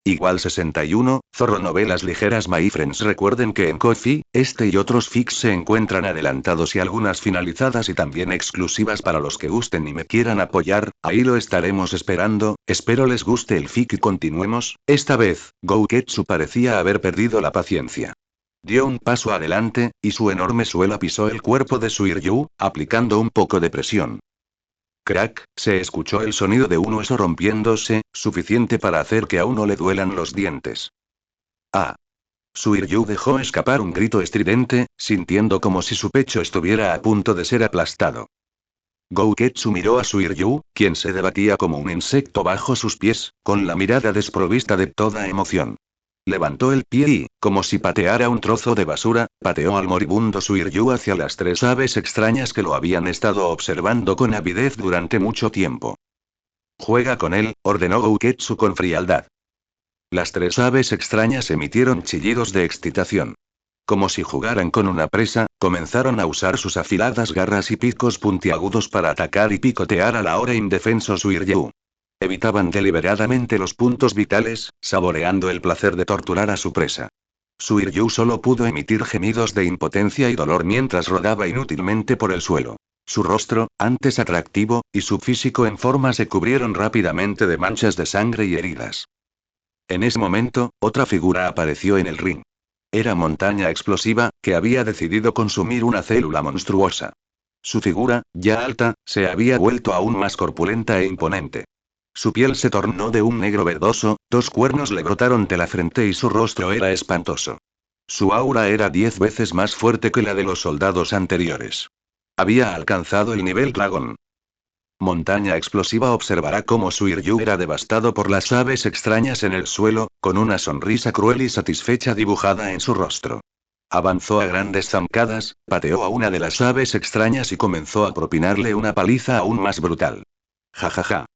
Igual 61, Zorro Novelas Ligeras My Friends. Recuerden que en Ko-fi, este y otros fics se encuentran adelantados y algunas finalizadas y también exclusivas para los que gusten y me quieran apoyar, ahí lo estaremos esperando, espero les guste el fic y continuemos. Esta vez, Gouketsu parecía haber perdido la paciencia. Dio un paso adelante, y su enorme suela pisó el cuerpo de Suiryu, aplicando un poco de presión. Crack, se escuchó el sonido de un hueso rompiéndose, suficiente para hacer que a uno le duelan los dientes. Ah. Suiryu dejó escapar un grito estridente, sintiendo como si su pecho estuviera a punto de ser aplastado. Gouketsu miró a Suiryu, quien se debatía como un insecto bajo sus pies, con la mirada desprovista de toda emoción. Levantó el pie y, como si pateara un trozo de basura, pateó al moribundo Suiryu hacia las tres aves extrañas que lo habían estado observando con avidez durante mucho tiempo. Juega con él, ordenó Gouketsu con frialdad. Las tres aves extrañas emitieron chillidos de excitación. Como si jugaran con una presa, comenzaron a usar sus afiladas garras y picos puntiagudos para atacar y picotear al ahora indefenso Suiryu. Evitaban deliberadamente los puntos vitales, saboreando el placer de torturar a su presa. Suiryu solo pudo emitir gemidos de impotencia y dolor mientras rodaba inútilmente por el suelo. Su rostro, antes atractivo, y su físico en forma se cubrieron rápidamente de manchas de sangre y heridas. En ese momento, otra figura apareció en el ring. Era Montaña Explosiva, que había decidido consumir una célula monstruosa. Su figura, ya alta, se había vuelto aún más corpulenta e imponente. Su piel se tornó de un negro verdoso, 2 cuernos le brotaron de la frente y su rostro era espantoso. Su aura era 10 veces más fuerte que la de los soldados anteriores. Había alcanzado el nivel dragón. Montaña Explosiva observará cómo Suiryu era devastado por las aves extrañas en el suelo, con una sonrisa cruel y satisfecha dibujada en su rostro. Avanzó a grandes zancadas, pateó a una de las aves extrañas y comenzó a propinarle una paliza aún más brutal. Jajaja.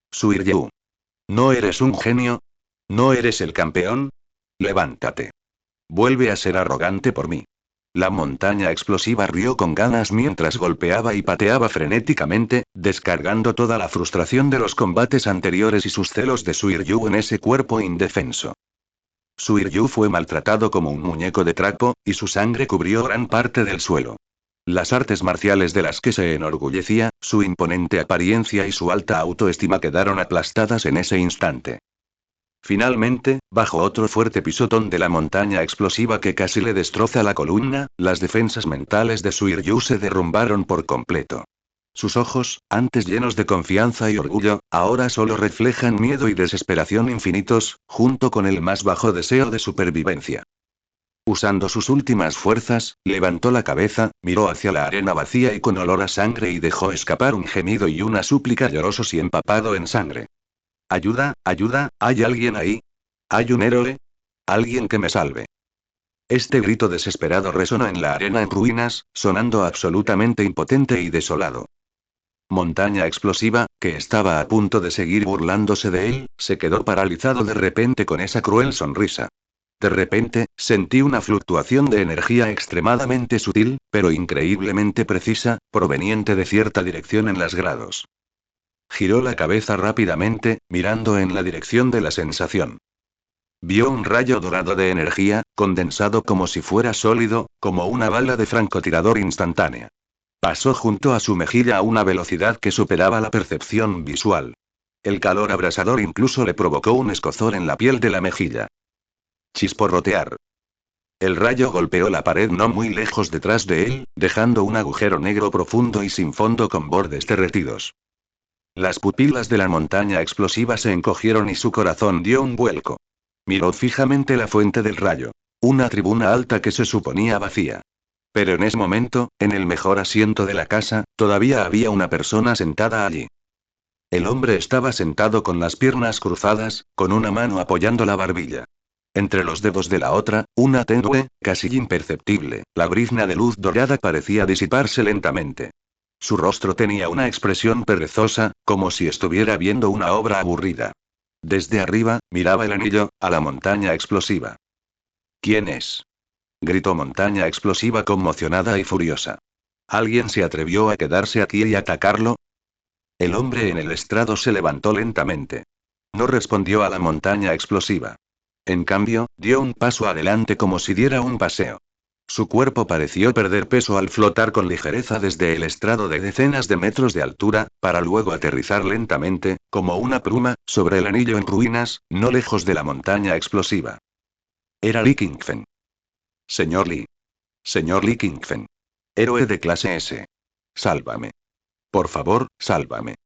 Suiryu. ¿No eres un genio? ¿No eres el campeón? Levántate. Vuelve a ser arrogante por mí. La Montaña Explosiva rió con ganas mientras golpeaba y pateaba frenéticamente, descargando toda la frustración de los combates anteriores y sus celos de Suiryu en ese cuerpo indefenso. Suiryu fue maltratado como un muñeco de trapo, y su sangre cubrió gran parte del suelo. Las artes marciales de las que se enorgullecía, su imponente apariencia y su alta autoestima quedaron aplastadas en ese instante. Finalmente, bajo otro fuerte pisotón de la Montaña Explosiva que casi le destroza la columna, las defensas mentales de Suiryu se derrumbaron por completo. Sus ojos, antes llenos de confianza y orgullo, ahora solo reflejan miedo y desesperación infinitos, junto con el más bajo deseo de supervivencia. Usando sus últimas fuerzas, levantó la cabeza, miró hacia la arena vacía y con olor a sangre y dejó escapar un gemido y una súplica llorosos y empapado en sangre. Ayuda, ayuda, ¿hay alguien ahí? ¿Hay un héroe? Alguien que me salve. Este grito desesperado resonó en la arena en ruinas, sonando absolutamente impotente y desolado. Montaña Explosiva, que estaba a punto de seguir burlándose de él, se quedó paralizado de repente con esa cruel sonrisa. De repente, sentí una fluctuación de energía extremadamente sutil, pero increíblemente precisa, proveniente de cierta dirección en los grados. Giró la cabeza rápidamente, mirando en la dirección de la sensación. Vio un rayo dorado de energía, condensado como si fuera sólido, como una bala de francotirador instantánea. Pasó junto a su mejilla a una velocidad que superaba la percepción visual. El calor abrasador incluso le provocó un escozor en la piel de la mejilla. Chisporrotear. El rayo golpeó la pared no muy lejos detrás de él, dejando un agujero negro profundo y sin fondo con bordes derretidos. Las pupilas de la Montaña Explosiva se encogieron y su corazón dio un vuelco. Miró fijamente la fuente del rayo. Una tribuna alta que se suponía vacía. Pero en ese momento, en el mejor asiento de la casa, todavía había una persona sentada allí. El hombre estaba sentado con las piernas cruzadas, con una mano apoyando la barbilla. Entre los dedos de la otra, una tenue, casi imperceptible, la brizna de luz dorada parecía disiparse lentamente. Su rostro tenía una expresión perezosa, como si estuviera viendo una obra aburrida. Desde arriba, miraba el anillo, a la Montaña Explosiva. ¿Quién es? Gritó Montaña Explosiva conmocionada y furiosa. ¿Alguien se atrevió a quedarse aquí y atacarlo? El hombre en el estrado se levantó lentamente. No respondió a la montaña explosiva. En cambio, dio un paso adelante como si diera un paseo. Su cuerpo pareció perder peso al flotar con ligereza desde el estrado de decenas de metros de altura, para luego aterrizar lentamente, como una pluma, sobre el anillo en ruinas, no lejos de la montaña explosiva. Era Li Qingfen. Señor Li. Señor Li Qingfen. Héroe de clase S. Sálvame. Por favor, sálvame.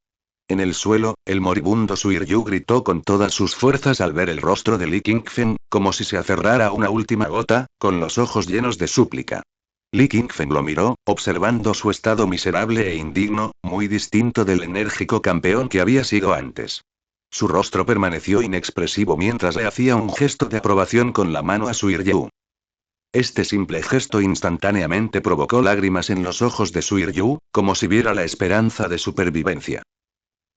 En el suelo, el moribundo Suiryu gritó con todas sus fuerzas al ver el rostro de Li Qingfen, como si se aferrara una última gota, con los ojos llenos de súplica. Li Qingfen lo miró, observando su estado miserable e indigno, muy distinto del enérgico campeón que había sido antes. Su rostro permaneció inexpresivo mientras le hacía un gesto de aprobación con la mano a Suiryu. Este simple gesto instantáneamente provocó lágrimas en los ojos de Suiryu, como si viera la esperanza de supervivencia.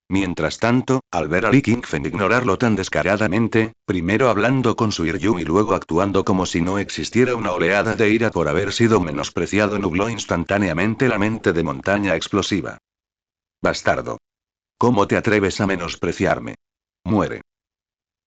Mientras tanto, al ver a Li Qingfen ignorarlo tan descaradamente, primero hablando con Suiryu y luego actuando como si no existiera una oleada de ira por haber sido menospreciado, nubló instantáneamente la mente de Montaña Explosiva. Bastardo. ¿Cómo te atreves a menospreciarme? Muere.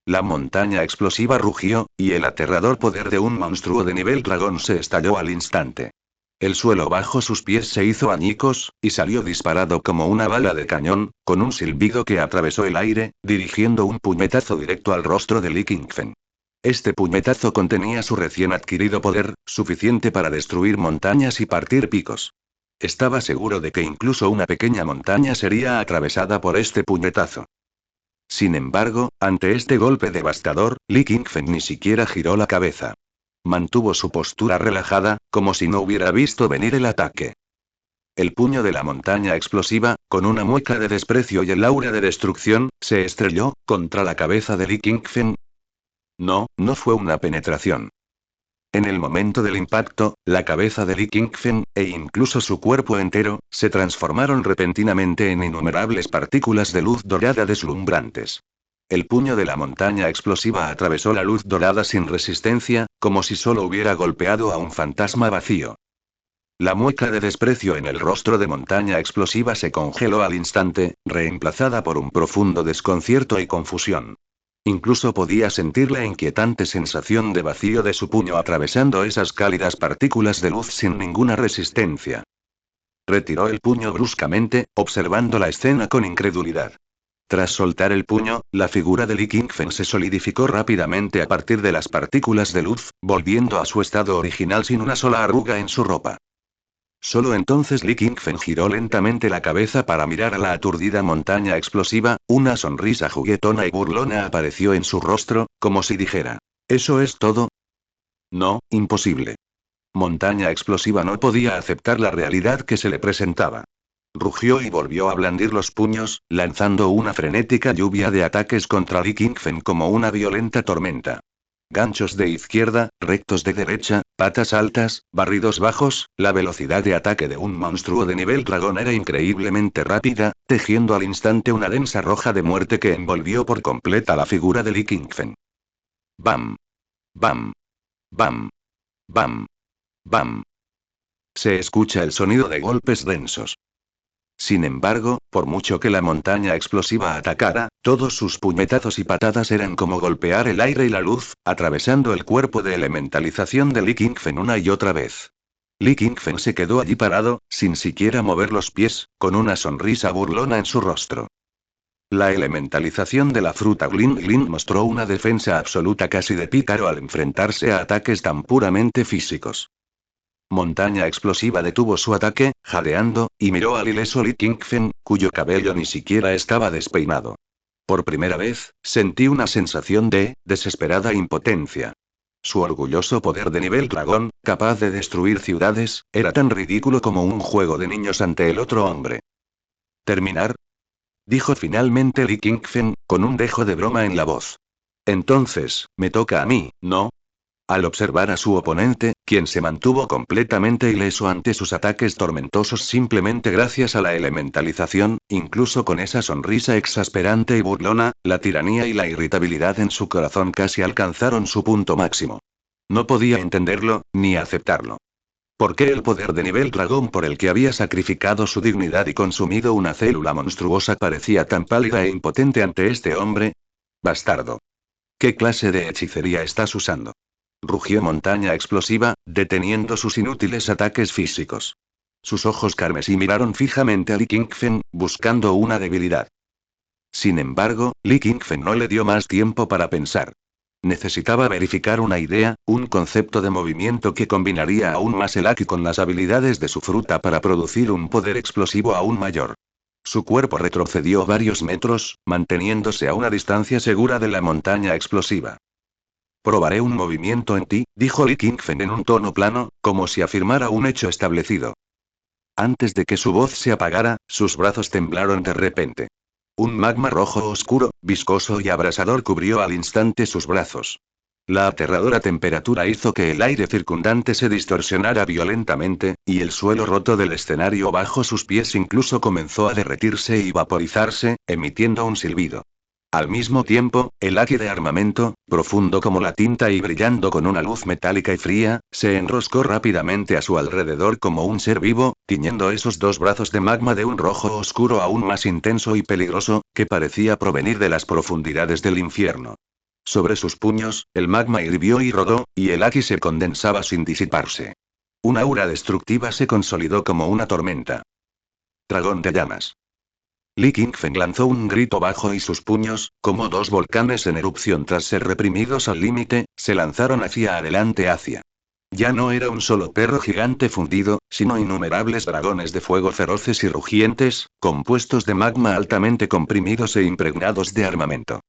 La montaña explosiva rugió, y el aterrador poder de un monstruo de nivel dragón se estalló al instante. El suelo bajo sus pies se hizo añicos, y salió disparado como una bala de cañón, con un silbido que atravesó el aire, dirigiendo un puñetazo directo al rostro de Li Qingfen. Este puñetazo contenía su recién adquirido poder, suficiente para destruir montañas y partir picos. Estaba seguro de que incluso una pequeña montaña sería atravesada por este puñetazo. Sin embargo, ante este golpe devastador, Li Qingfen ni siquiera giró la cabeza. Mantuvo su postura relajada, como si no hubiera visto venir el ataque. El puño de la montaña explosiva, con una mueca de desprecio y el aura de destrucción, se estrelló contra la cabeza de Li Qingfen. No, no fue una penetración. En el momento del impacto, la cabeza de Li Qingfen, e incluso su cuerpo entero, se transformaron repentinamente en innumerables partículas de luz dorada deslumbrantes. El puño de la montaña explosiva atravesó la luz dorada sin resistencia, como si solo hubiera golpeado a un fantasma vacío. La mueca de desprecio en el rostro de montaña explosiva se congeló al instante, reemplazada por un profundo desconcierto y confusión. Incluso podía sentir la inquietante sensación de vacío de su puño atravesando esas cálidas partículas de luz sin ninguna resistencia. Retiró el puño bruscamente, observando la escena con incredulidad. Tras soltar el puño, la figura de Li Qingfen se solidificó rápidamente a partir de las partículas de luz, volviendo a su estado original sin una sola arruga en su ropa. Solo entonces Li Qingfen giró lentamente la cabeza para mirar a la aturdida montaña explosiva, una sonrisa juguetona y burlona apareció en su rostro, como si dijera: ¿eso es todo? No, imposible. Montaña explosiva no podía aceptar la realidad que se le presentaba. Rugió y volvió a blandir los puños, lanzando una frenética lluvia de ataques contra Li Qingfen como una violenta tormenta. Ganchos de izquierda, rectos de derecha, patas altas, barridos bajos, la velocidad de ataque de un monstruo de nivel dragón era increíblemente rápida, tejiendo al instante una densa roja de muerte que envolvió por completa la figura de Li Qingfen. Bam. Bam. Bam. Bam. Bam. Se escucha el sonido de golpes densos. Sin embargo, por mucho que la montaña explosiva atacara, todos sus puñetazos y patadas eran como golpear el aire y la luz, atravesando el cuerpo de elementalización de Li Qingfen una y otra vez. Li Qingfen se quedó allí parado, sin siquiera mover los pies, con una sonrisa burlona en su rostro. La elementalización de la fruta Glin Glin mostró una defensa absoluta casi de pícaro al enfrentarse a ataques tan puramente físicos. Montaña explosiva detuvo su ataque, jadeando, y miró al ileso Li Qingfen, cuyo cabello ni siquiera estaba despeinado. Por primera vez, sentí una sensación de desesperada impotencia. Su orgulloso poder de nivel dragón, capaz de destruir ciudades, era tan ridículo como un juego de niños ante el otro hombre. ¿Terminar? Dijo finalmente Li Qingfen, con un dejo de broma en la voz. Entonces, me toca a mí, ¿no? Al observar a su oponente, quien se mantuvo completamente ileso ante sus ataques tormentosos simplemente gracias a la elementalización, incluso con esa sonrisa exasperante y burlona, la tiranía y la irritabilidad en su corazón casi alcanzaron su punto máximo. No podía entenderlo, ni aceptarlo. ¿Por qué el poder de nivel dragón por el que había sacrificado su dignidad y consumido una célula monstruosa parecía tan pálida e impotente ante este hombre? Bastardo. ¿Qué clase de hechicería estás usando? Rugió Montaña Explosiva, deteniendo sus inútiles ataques físicos. Sus ojos carmesí miraron fijamente a Li Qingfen, buscando una debilidad. Sin embargo, Li Qingfen no le dio más tiempo para pensar. Necesitaba verificar una idea, un concepto de movimiento que combinaría aún más el Aki con las habilidades de su fruta para producir un poder explosivo aún mayor. Su cuerpo retrocedió varios metros, manteniéndose a una distancia segura de la montaña explosiva. Probaré un movimiento en ti, dijo Li Qingfen en un tono plano, como si afirmara un hecho establecido. Antes de que su voz se apagara, sus brazos temblaron de repente. Un magma rojo oscuro, viscoso y abrasador cubrió al instante sus brazos. La aterradora temperatura hizo que el aire circundante se distorsionara violentamente, y el suelo roto del escenario bajo sus pies incluso comenzó a derretirse y vaporizarse, emitiendo un silbido. Al mismo tiempo, el haki de armamento, profundo como la tinta y brillando con una luz metálica y fría, se enroscó rápidamente a su alrededor como un ser vivo, tiñendo esos dos brazos de magma de un rojo oscuro aún más intenso y peligroso, que parecía provenir de las profundidades del infierno. Sobre sus puños, el magma hirvió y rodó, y el haki se condensaba sin disiparse. Un aura destructiva se consolidó como una tormenta. Dragón de llamas. Li Qingfen lanzó un grito bajo y sus puños, como dos volcanes en erupción tras ser reprimidos al límite, se lanzaron hacia. Ya no era un solo perro gigante fundido, sino innumerables dragones de fuego feroces y rugientes, compuestos de magma altamente comprimidos e impregnados de armamento.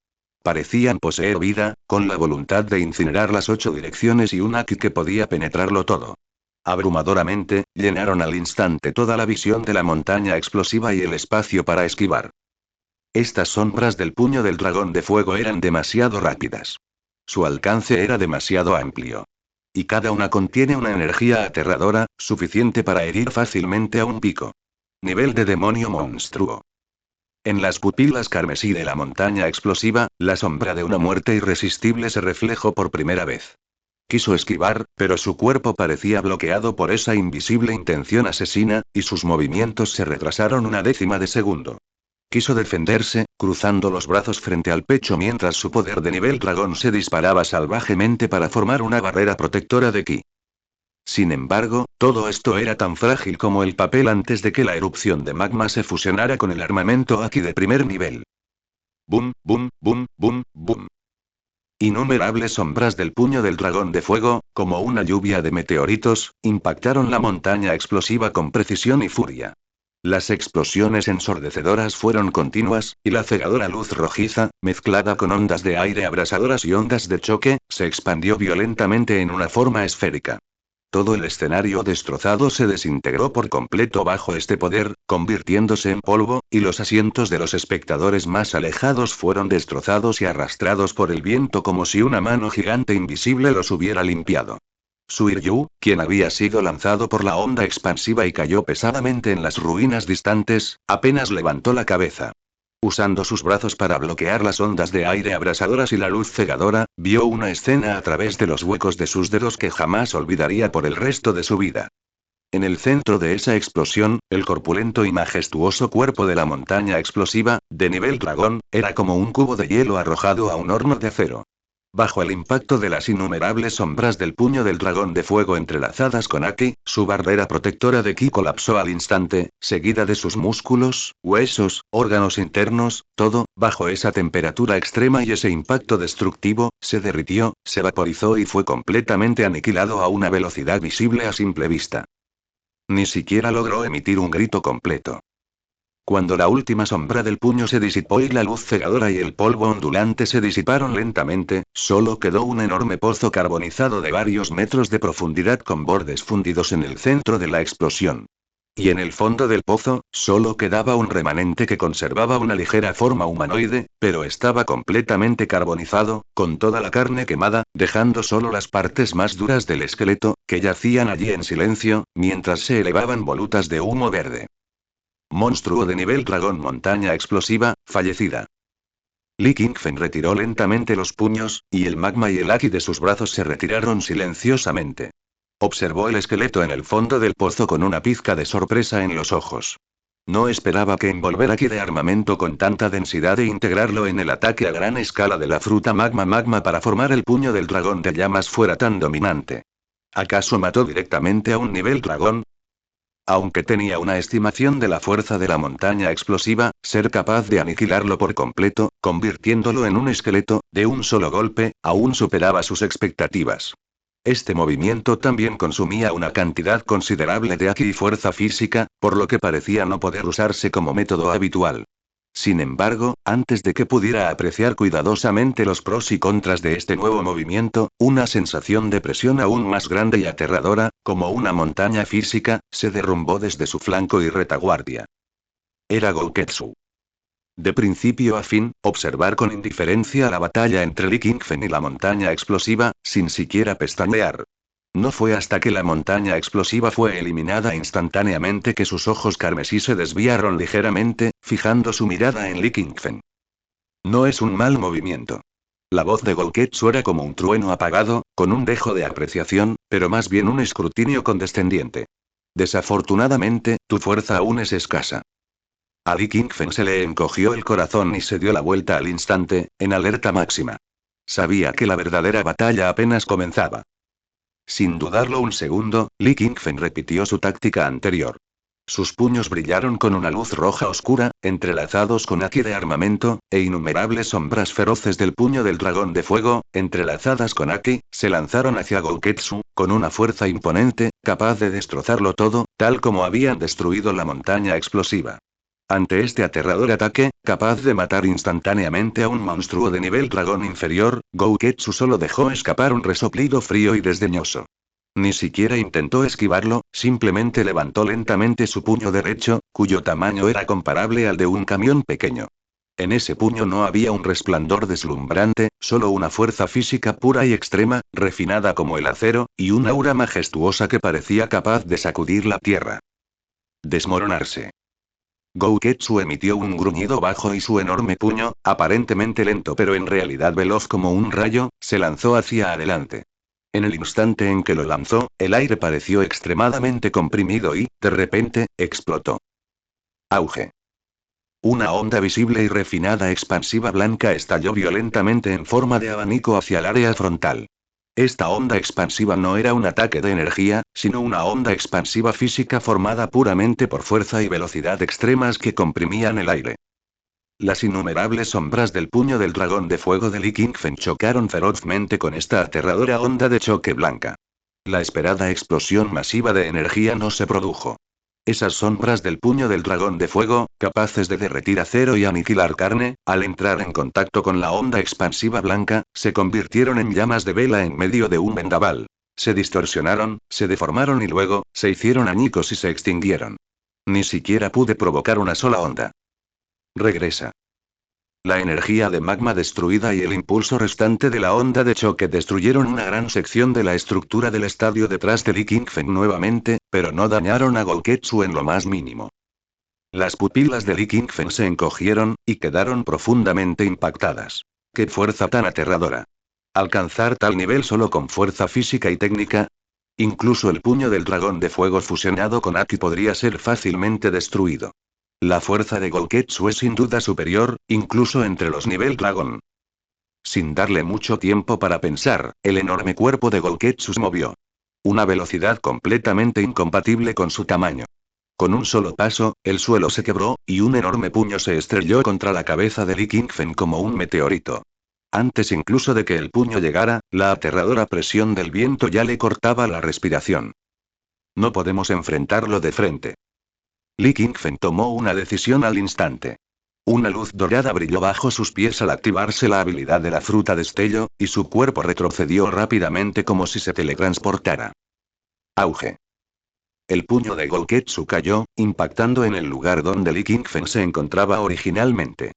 Parecían poseer vida, con la voluntad de incinerar las 8 direcciones y un haki que podía penetrarlo todo. Abrumadoramente, llenaron al instante toda la visión de la montaña explosiva y el espacio para esquivar. Estas sombras del puño del dragón de fuego eran demasiado rápidas. Su alcance era demasiado amplio. Y cada una contiene una energía aterradora, suficiente para herir fácilmente a un pico. Nivel de demonio monstruo. En las pupilas carmesí de la montaña explosiva, la sombra de una muerte irresistible se reflejó por primera vez. Quiso esquivar, pero su cuerpo parecía bloqueado por esa invisible intención asesina, y sus movimientos se retrasaron una décima de segundo. Quiso defenderse, cruzando los brazos frente al pecho mientras su poder de nivel dragón se disparaba salvajemente para formar una barrera protectora de ki. Sin embargo, todo esto era tan frágil como el papel antes de que la erupción de magma se fusionara con el armamento Aki de primer nivel. Boom, boom, boom, boom, boom. Innumerables sombras del puño del dragón de fuego, como una lluvia de meteoritos, impactaron la montaña explosiva con precisión y furia. Las explosiones ensordecedoras fueron continuas, y la cegadora luz rojiza, mezclada con ondas de aire abrasadoras y ondas de choque, se expandió violentamente en una forma esférica. Todo el escenario destrozado se desintegró por completo bajo este poder, convirtiéndose en polvo, y los asientos de los espectadores más alejados fueron destrozados y arrastrados por el viento como si una mano gigante invisible los hubiera limpiado. Suiryu, quien había sido lanzado por la onda expansiva y cayó pesadamente en las ruinas distantes, apenas levantó la cabeza. Usando sus brazos para bloquear las ondas de aire abrasadoras y la luz cegadora, vio una escena a través de los huecos de sus dedos que jamás olvidaría por el resto de su vida. En el centro de esa explosión, el corpulento y majestuoso cuerpo de la montaña explosiva, de nivel dragón, era como un cubo de hielo arrojado a un horno de acero. Bajo el impacto de las innumerables sombras del puño del dragón de fuego entrelazadas con Aki, su barrera protectora de ki colapsó al instante, seguida de sus músculos, huesos, órganos internos, todo, bajo esa temperatura extrema y ese impacto destructivo, se derritió, se vaporizó y fue completamente aniquilado a una velocidad visible a simple vista. Ni siquiera logró emitir un grito completo. Cuando la última sombra del puño se disipó y la luz cegadora y el polvo ondulante se disiparon lentamente, solo quedó un enorme pozo carbonizado de varios metros de profundidad con bordes fundidos en el centro de la explosión. Y en el fondo del pozo, solo quedaba un remanente que conservaba una ligera forma humanoide, pero estaba completamente carbonizado, con toda la carne quemada, dejando solo las partes más duras del esqueleto, que yacían allí en silencio, mientras se elevaban volutas de humo verde. Monstruo de nivel dragón montaña explosiva, fallecida. Li Qingfen retiró lentamente los puños, y el magma y el haki de sus brazos se retiraron silenciosamente. Observó el esqueleto en el fondo del pozo con una pizca de sorpresa en los ojos. No esperaba que envolver aquí de armamento con tanta densidad e integrarlo en el ataque a gran escala de la fruta magma para formar el puño del dragón de llamas fuera tan dominante. ¿Acaso mató directamente a un nivel dragón? Aunque tenía una estimación de la fuerza de la montaña explosiva, ser capaz de aniquilarlo por completo, convirtiéndolo en un esqueleto, de un solo golpe, aún superaba sus expectativas. Este movimiento también consumía una cantidad considerable de ki y fuerza física, por lo que parecía no poder usarse como método habitual. Sin embargo, antes de que pudiera apreciar cuidadosamente los pros y contras de este nuevo movimiento, una sensación de presión aún más grande y aterradora, como una montaña física, se derrumbó desde su flanco y retaguardia. Era Gouketsu. De principio a fin, observar con indiferencia la batalla entre Li Qingfen y la montaña explosiva, sin siquiera pestañear. No fue hasta que la montaña explosiva fue eliminada instantáneamente que sus ojos carmesí se desviaron ligeramente, fijando su mirada en Li Qingfen. No es un mal movimiento. La voz de Gouketsu era como un trueno apagado, con un dejo de apreciación, pero más bien un escrutinio condescendiente. Desafortunadamente, tu fuerza aún es escasa. A Li Qingfen se le encogió el corazón y se dio la vuelta al instante, en alerta máxima. Sabía que la verdadera batalla apenas comenzaba. Sin dudarlo un segundo, Li Qingfen repitió su táctica anterior. Sus puños brillaron con una luz roja oscura, entrelazados con haki de armamento, e innumerables sombras feroces del puño del dragón de fuego, entrelazadas con haki, se lanzaron hacia Gouketsu, con una fuerza imponente, capaz de destrozarlo todo, tal como habían destruido la montaña explosiva. Ante este aterrador ataque, capaz de matar instantáneamente a un monstruo de nivel dragón inferior, Gouketsu solo dejó escapar un resoplido frío y desdeñoso. Ni siquiera intentó esquivarlo, simplemente levantó lentamente su puño derecho, cuyo tamaño era comparable al de un camión pequeño. En ese puño no había un resplandor deslumbrante, solo una fuerza física pura y extrema, refinada como el acero, y un aura majestuosa que parecía capaz de sacudir la tierra. Desmoronarse. Gouketsu emitió un gruñido bajo y su enorme puño, aparentemente lento pero en realidad veloz como un rayo, se lanzó hacia adelante. En el instante en que lo lanzó, el aire pareció extremadamente comprimido y, de repente, explotó. Auge. Una onda visible y refinada expansiva blanca estalló violentamente en forma de abanico hacia el área frontal. Esta onda expansiva no era un ataque de energía, sino una onda expansiva física formada puramente por fuerza y velocidad extremas que comprimían el aire. Las innumerables sombras del puño del dragón de fuego de Li Qingfen chocaron ferozmente con esta aterradora onda de choque blanca. La esperada explosión masiva de energía no se produjo. Esas sombras del puño del dragón de fuego, capaces de derretir acero y aniquilar carne, al entrar en contacto con la onda expansiva blanca, se convirtieron en llamas de vela en medio de un vendaval. Se distorsionaron, se deformaron y luego, se hicieron añicos y se extinguieron. Ni siquiera pude provocar una sola onda. Regresa. La energía de magma destruida y el impulso restante de la onda de choque destruyeron una gran sección de la estructura del estadio detrás de Li Qingfen nuevamente, pero no dañaron a Gouketsu en lo más mínimo. Las pupilas de Li Qingfen se encogieron, y quedaron profundamente impactadas. ¡Qué fuerza tan aterradora! ¿Alcanzar tal nivel solo con fuerza física y técnica? Incluso el puño del dragón de fuego fusionado con Haki podría ser fácilmente destruido. La fuerza de Gouketsu es sin duda superior, incluso entre los nivel dragón. Sin darle mucho tiempo para pensar, el enorme cuerpo de Gouketsu se movió. Una velocidad completamente incompatible con su tamaño. Con un solo paso, el suelo se quebró, y un enorme puño se estrelló contra la cabeza de Li Qingfen como un meteorito. Antes incluso de que el puño llegara, la aterradora presión del viento ya le cortaba la respiración. No podemos enfrentarlo de frente. Li Qingfen tomó una decisión al instante. Una luz dorada brilló bajo sus pies al activarse la habilidad de la fruta destello, y su cuerpo retrocedió rápidamente como si se teletransportara. Auge. El puño de Gouketsu cayó, impactando en el lugar donde Li Qingfen se encontraba originalmente.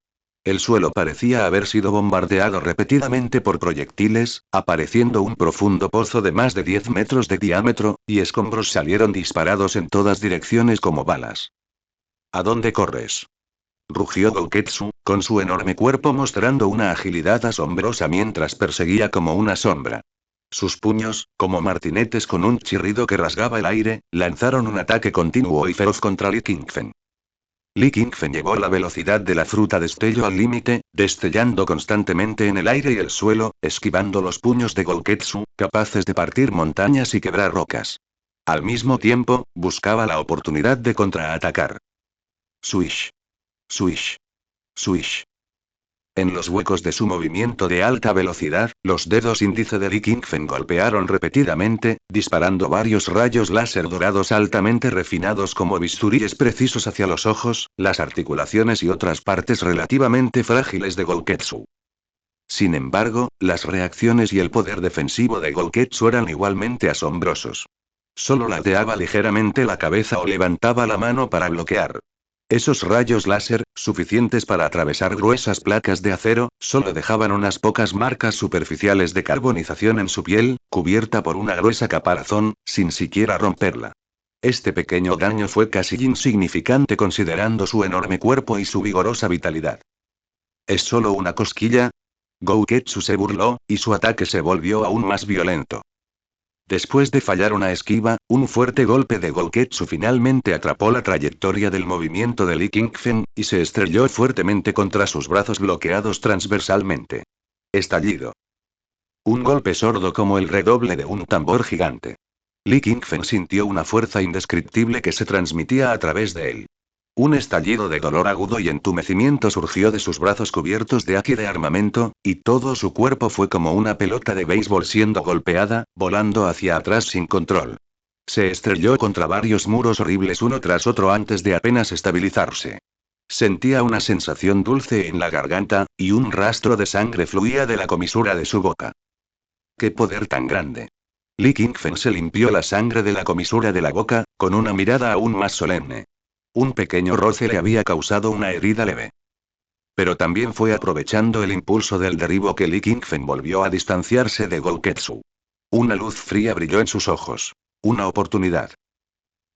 El suelo parecía haber sido bombardeado repetidamente por proyectiles, apareciendo un profundo pozo de más de 10 metros de diámetro, y escombros salieron disparados en todas direcciones como balas. ¿A dónde corres? Rugió Gouketsu, con su enorme cuerpo mostrando una agilidad asombrosa mientras perseguía como una sombra. Sus puños, como martinetes con un chirrido que rasgaba el aire, lanzaron un ataque continuo y feroz contra Li Qingfen. Li Qingfen llevó la velocidad de la fruta destello al límite, destellando constantemente en el aire y el suelo, esquivando los puños de Gouketsu, capaces de partir montañas y quebrar rocas. Al mismo tiempo, buscaba la oportunidad de contraatacar. Swish. Swish. Swish. En los huecos de su movimiento de alta velocidad, los dedos índice de Li Qingfen golpearon repetidamente, disparando varios rayos láser dorados altamente refinados como bisturíes precisos hacia los ojos, las articulaciones y otras partes relativamente frágiles de Gouketsu. Sin embargo, las reacciones y el poder defensivo de Gouketsu eran igualmente asombrosos. Solo ladeaba ligeramente la cabeza o levantaba la mano para bloquear. Esos rayos láser, suficientes para atravesar gruesas placas de acero, solo dejaban unas pocas marcas superficiales de carbonización en su piel, cubierta por una gruesa caparazón, sin siquiera romperla. Este pequeño daño fue casi insignificante considerando su enorme cuerpo y su vigorosa vitalidad. ¿Es solo una cosquilla? Gouketsu se burló, y su ataque se volvió aún más violento. Después de fallar una esquiva, un fuerte golpe de Gouketsu finalmente atrapó la trayectoria del movimiento de Li Qingfen, y se estrelló fuertemente contra sus brazos bloqueados transversalmente. Estallido. Un golpe sordo como el redoble de un tambor gigante. Li Qingfen sintió una fuerza indescriptible que se transmitía a través de él. Un estallido de dolor agudo y entumecimiento surgió de sus brazos cubiertos de haki de armamento, y todo su cuerpo fue como una pelota de béisbol siendo golpeada, volando hacia atrás sin control. Se estrelló contra varios muros horribles uno tras otro antes de apenas estabilizarse. Sentía una sensación dulce en la garganta, y un rastro de sangre fluía de la comisura de su boca. ¡Qué poder tan grande! Li Qingfen se limpió la sangre de la comisura de la boca, con una mirada aún más solemne. Un pequeño roce le había causado una herida leve. Pero también fue aprovechando el impulso del derribo que Li Qingfen volvió a distanciarse de Gouketsu. Una luz fría brilló en sus ojos. Una oportunidad.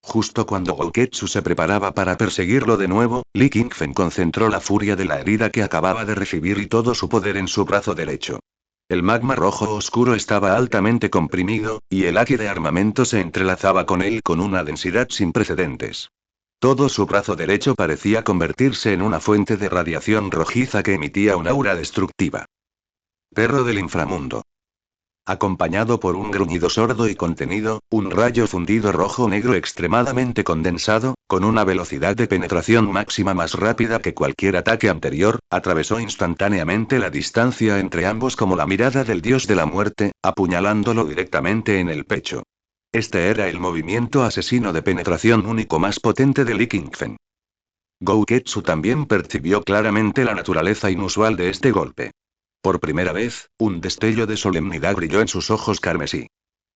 Justo cuando Gouketsu se preparaba para perseguirlo de nuevo, Li Qingfen concentró la furia de la herida que acababa de recibir y todo su poder en su brazo derecho. El magma rojo oscuro estaba altamente comprimido, y el haki de armamento se entrelazaba con él con una densidad sin precedentes. Todo su brazo derecho parecía convertirse en una fuente de radiación rojiza que emitía un aura destructiva. Perro del inframundo. Acompañado por un gruñido sordo y contenido, un rayo fundido rojo-negro extremadamente condensado, con una velocidad de penetración máxima más rápida que cualquier ataque anterior, atravesó instantáneamente la distancia entre ambos como la mirada del dios de la muerte, apuñalándolo directamente en el pecho. Este era el movimiento asesino de penetración único más potente de Li Qingfen. Gouketsu también percibió claramente la naturaleza inusual de este golpe. Por primera vez, un destello de solemnidad brilló en sus ojos carmesí.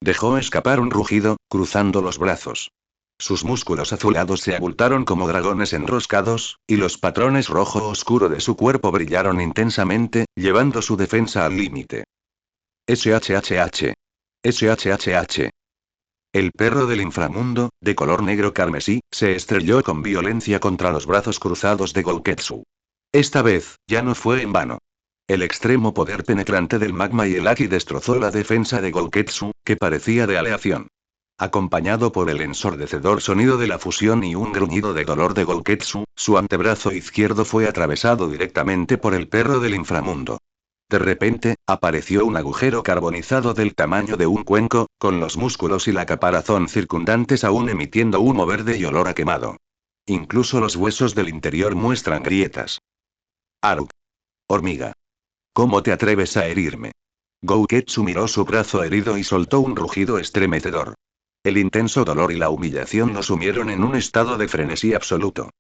Dejó escapar un rugido, cruzando los brazos. Sus músculos azulados se abultaron como dragones enroscados, y los patrones rojo oscuro de su cuerpo brillaron intensamente, llevando su defensa al límite. SHHH. SHHH. El perro del inframundo, de color negro carmesí, se estrelló con violencia contra los brazos cruzados de Gouketsu. Esta vez, ya no fue en vano. El extremo poder penetrante del magma y el haki destrozó la defensa de Gouketsu, que parecía de aleación. Acompañado por el ensordecedor sonido de la fusión y un gruñido de dolor de Gouketsu, su antebrazo izquierdo fue atravesado directamente por el perro del inframundo. De repente, apareció un agujero carbonizado del tamaño de un cuenco, con los músculos y la caparazón circundantes aún emitiendo humo verde y olor a quemado. Incluso los huesos del interior muestran grietas. Aruk. Hormiga. ¿Cómo te atreves a herirme? Gouketsu miró su brazo herido y soltó un rugido estremecedor. El intenso dolor y la humillación lo sumieron en un estado de frenesí absoluto.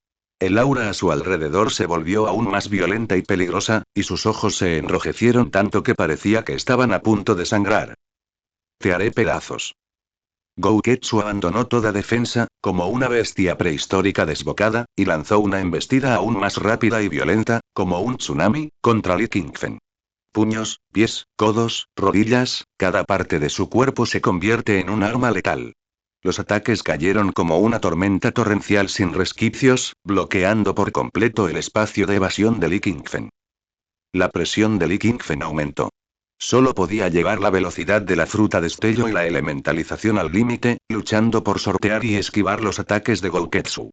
El aura a su alrededor se volvió aún más violenta y peligrosa, y sus ojos se enrojecieron tanto que parecía que estaban a punto de sangrar. Te haré pedazos. Gouketsu abandonó toda defensa, como una bestia prehistórica desbocada, y lanzó una embestida aún más rápida y violenta, como un tsunami, contra Li Qingfen. Puños, pies, codos, rodillas, cada parte de su cuerpo se convierte en un arma letal. Los ataques cayeron como una tormenta torrencial sin resquicios, bloqueando por completo el espacio de evasión de Li Qingfen. La presión de Li Qingfen aumentó. Solo podía llevar la velocidad de la fruta destello y la elementalización al límite, luchando por sortear y esquivar los ataques de Gouketsu.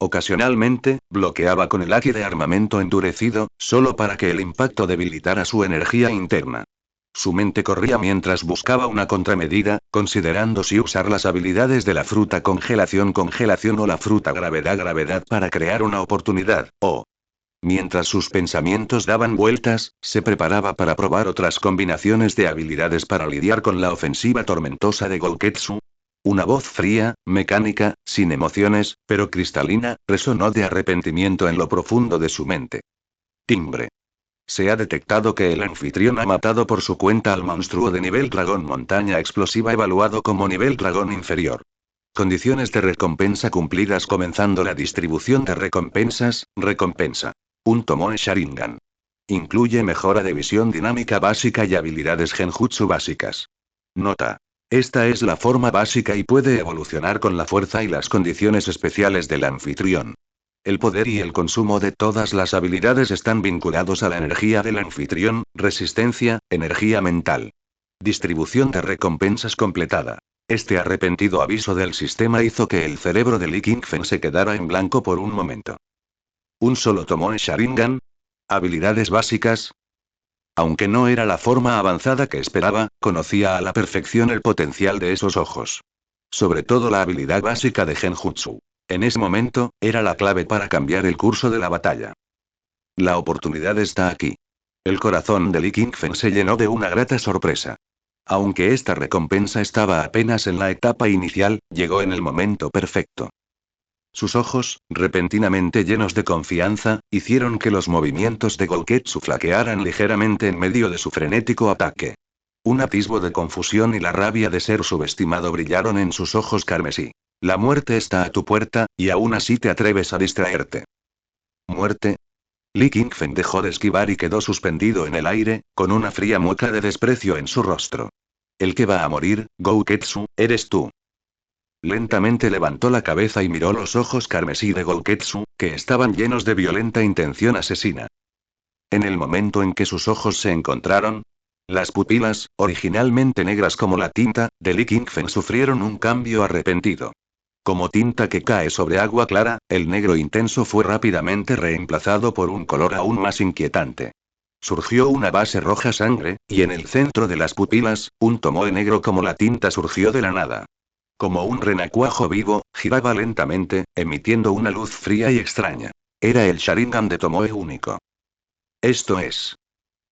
Ocasionalmente, bloqueaba con el haki de armamento endurecido, solo para que el impacto debilitara su energía interna. Su mente corría mientras buscaba una contramedida, considerando si usar las habilidades de la fruta congelación o la fruta gravedad para crear una oportunidad, o... Mientras sus pensamientos daban vueltas, se preparaba para probar otras combinaciones de habilidades para lidiar con la ofensiva tormentosa de Gouketsu. Una voz fría, mecánica, sin emociones, pero cristalina, resonó de arrepentimiento en lo profundo de su mente. Timbre. Se ha detectado que el anfitrión ha matado por su cuenta al monstruo de nivel dragón montaña explosiva evaluado como nivel dragón inferior. Condiciones de recompensa cumplidas comenzando la distribución de recompensas, recompensa. Un Tomoe Sharingan. Incluye mejora de visión dinámica básica y habilidades genjutsu básicas. Nota. Esta es la forma básica y puede evolucionar con la fuerza y las condiciones especiales del anfitrión. El poder y el consumo de todas las habilidades están vinculados a la energía del anfitrión, resistencia, energía mental. Distribución de recompensas completada. Este arrepentido aviso del sistema hizo que el cerebro de Lee King-fen se quedara en blanco por un momento. ¿Un solo Tomoe Sharingan? ¿Habilidades básicas? Aunque no era la forma avanzada que esperaba, conocía a la perfección el potencial de esos ojos. Sobre todo la habilidad básica de Genjutsu. En ese momento, era la clave para cambiar el curso de la batalla. La oportunidad está aquí. El corazón de Lee King-fen se llenó de una grata sorpresa. Aunque esta recompensa estaba apenas en la etapa inicial, llegó en el momento perfecto. Sus ojos, repentinamente llenos de confianza, hicieron que los movimientos de Gouketsu flaquearan ligeramente en medio de su frenético ataque. Un atisbo de confusión y la rabia de ser subestimado brillaron en sus ojos carmesí. La muerte está a tu puerta, y aún así te atreves a distraerte. ¿Muerte? Lee King-fen dejó de esquivar y quedó suspendido en el aire, con una fría mueca de desprecio en su rostro. El que va a morir, Gouketsu, eres tú. Lentamente levantó la cabeza y miró los ojos carmesí de Gouketsu, que estaban llenos de violenta intención asesina. En el momento en que sus ojos se encontraron, las pupilas, originalmente negras como la tinta, de Lee King-fen sufrieron un cambio arrepentido. Como tinta que cae sobre agua clara, el negro intenso fue rápidamente reemplazado por un color aún más inquietante. Surgió una base roja sangre, y en el centro de las pupilas, un tomoe negro como la tinta surgió de la nada. Como un renacuajo vivo, giraba lentamente, emitiendo una luz fría y extraña. Era el Sharingan de Tomoe único. Esto es.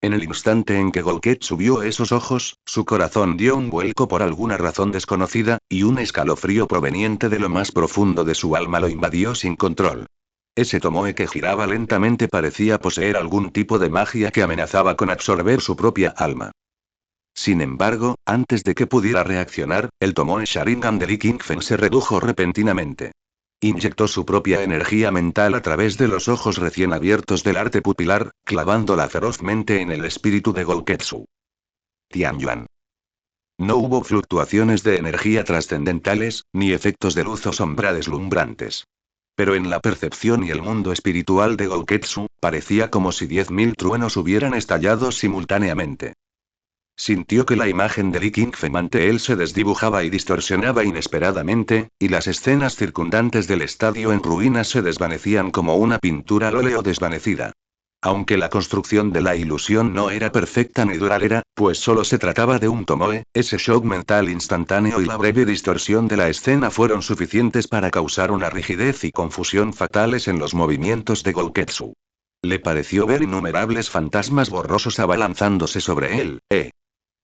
En el instante en que Gouketsu vio esos ojos, su corazón dio un vuelco por alguna razón desconocida, y un escalofrío proveniente de lo más profundo de su alma lo invadió sin control. Ese Tomoe que giraba lentamente parecía poseer algún tipo de magia que amenazaba con absorber su propia alma. Sin embargo, antes de que pudiera reaccionar, el Tomoe Sharingan de Lee King-fen se redujo repentinamente. Inyectó su propia energía mental a través de los ojos recién abiertos del arte pupilar, clavándola ferozmente en el espíritu de Gouketsu. Tianyuan. No hubo fluctuaciones de energía trascendentales, ni efectos de luz o sombra deslumbrantes. Pero en la percepción y el mundo espiritual de Gouketsu, parecía como si 10.000 truenos hubieran estallado simultáneamente. Sintió que la imagen de Lee King-fen ante él se desdibujaba y distorsionaba inesperadamente, y las escenas circundantes del estadio en ruinas se desvanecían como una pintura al óleo desvanecida. Aunque la construcción de la ilusión no era perfecta ni duradera, pues solo se trataba de un tomoe, ese shock mental instantáneo y la breve distorsión de la escena fueron suficientes para causar una rigidez y confusión fatales en los movimientos de Gouketsu. Le pareció ver innumerables fantasmas borrosos abalanzándose sobre él,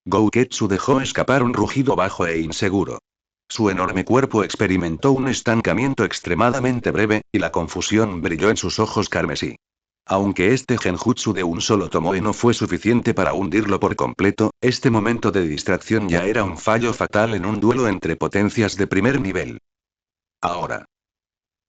Gouketsu dejó escapar un rugido bajo e inseguro. Su enorme cuerpo experimentó un estancamiento extremadamente breve, y la confusión brilló en sus ojos carmesí. Aunque este genjutsu de un solo tomoe no fue suficiente para hundirlo por completo, este momento de distracción ya era un fallo fatal en un duelo entre potencias de primer nivel. Ahora.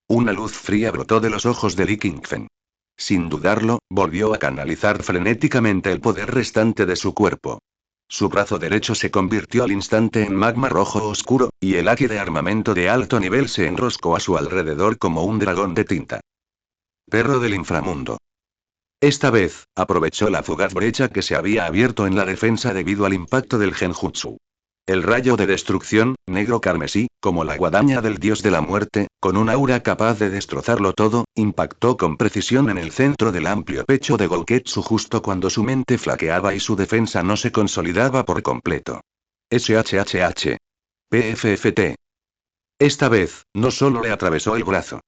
Una luz fría brotó de los ojos de Lee King-fen. Sin dudarlo, volvió a canalizar frenéticamente el poder restante de su cuerpo. Su brazo derecho se convirtió al instante en magma rojo oscuro, y el haki de armamento de alto nivel se enroscó a su alrededor como un dragón de tinta. Perro del inframundo. Esta vez, aprovechó la fugaz brecha que se había abierto en la defensa debido al impacto del genjutsu. El rayo de destrucción, negro carmesí, como la guadaña del dios de la muerte, con un aura capaz de destrozarlo todo, impactó con precisión en el centro del amplio pecho de Gouketsu justo cuando su mente flaqueaba y su defensa no se consolidaba por completo. SHHH. PFFT. Esta vez, no solo le atravesó el brazo.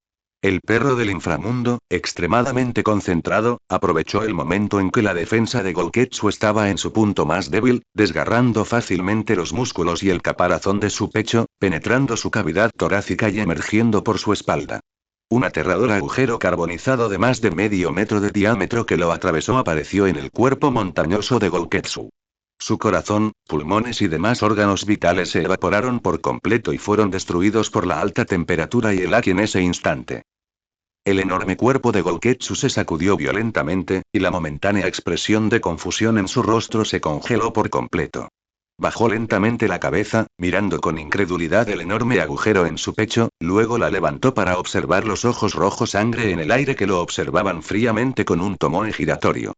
El perro del inframundo, extremadamente concentrado, aprovechó el momento en que la defensa de Gouketsu estaba en su punto más débil, desgarrando fácilmente los músculos y el caparazón de su pecho, penetrando su cavidad torácica y emergiendo por su espalda. Un aterrador agujero carbonizado de más de medio metro de diámetro que lo atravesó apareció en el cuerpo montañoso de Gouketsu. Su corazón, pulmones y demás órganos vitales se evaporaron por completo y fueron destruidos por la alta temperatura y el Aki en ese instante. El enorme cuerpo de Gouketsu se sacudió violentamente, y la momentánea expresión de confusión en su rostro se congeló por completo. Bajó lentamente la cabeza, mirando con incredulidad el enorme agujero en su pecho, luego la levantó para observar los ojos rojos sangre en el aire que lo observaban fríamente con un tomoe giratorio.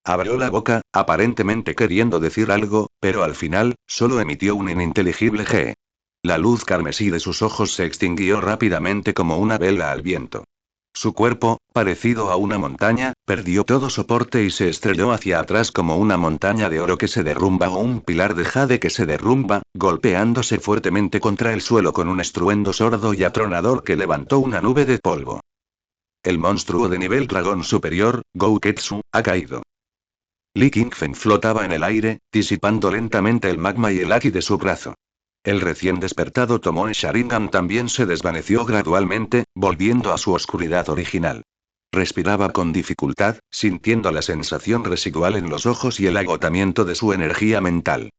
Abrió la boca, aparentemente queriendo decir algo, pero al final, solo emitió un ininteligible ge. La luz carmesí de sus ojos se extinguió rápidamente como una vela al viento. Su cuerpo, parecido a una montaña, perdió todo soporte y se estrelló hacia atrás como una montaña de oro que se derrumba o un pilar de jade que se derrumba, golpeándose fuertemente contra el suelo con un estruendo sordo y atronador que levantó una nube de polvo. El monstruo de nivel dragón superior, Gouketsu, ha caído. Li Qingfen flotaba en el aire, disipando lentamente el magma y el Aki de su brazo. El recién despertado Tomoe Sharingan también se desvaneció gradualmente, volviendo a su oscuridad original. Respiraba con dificultad, sintiendo la sensación residual en los ojos y el agotamiento de su energía mental.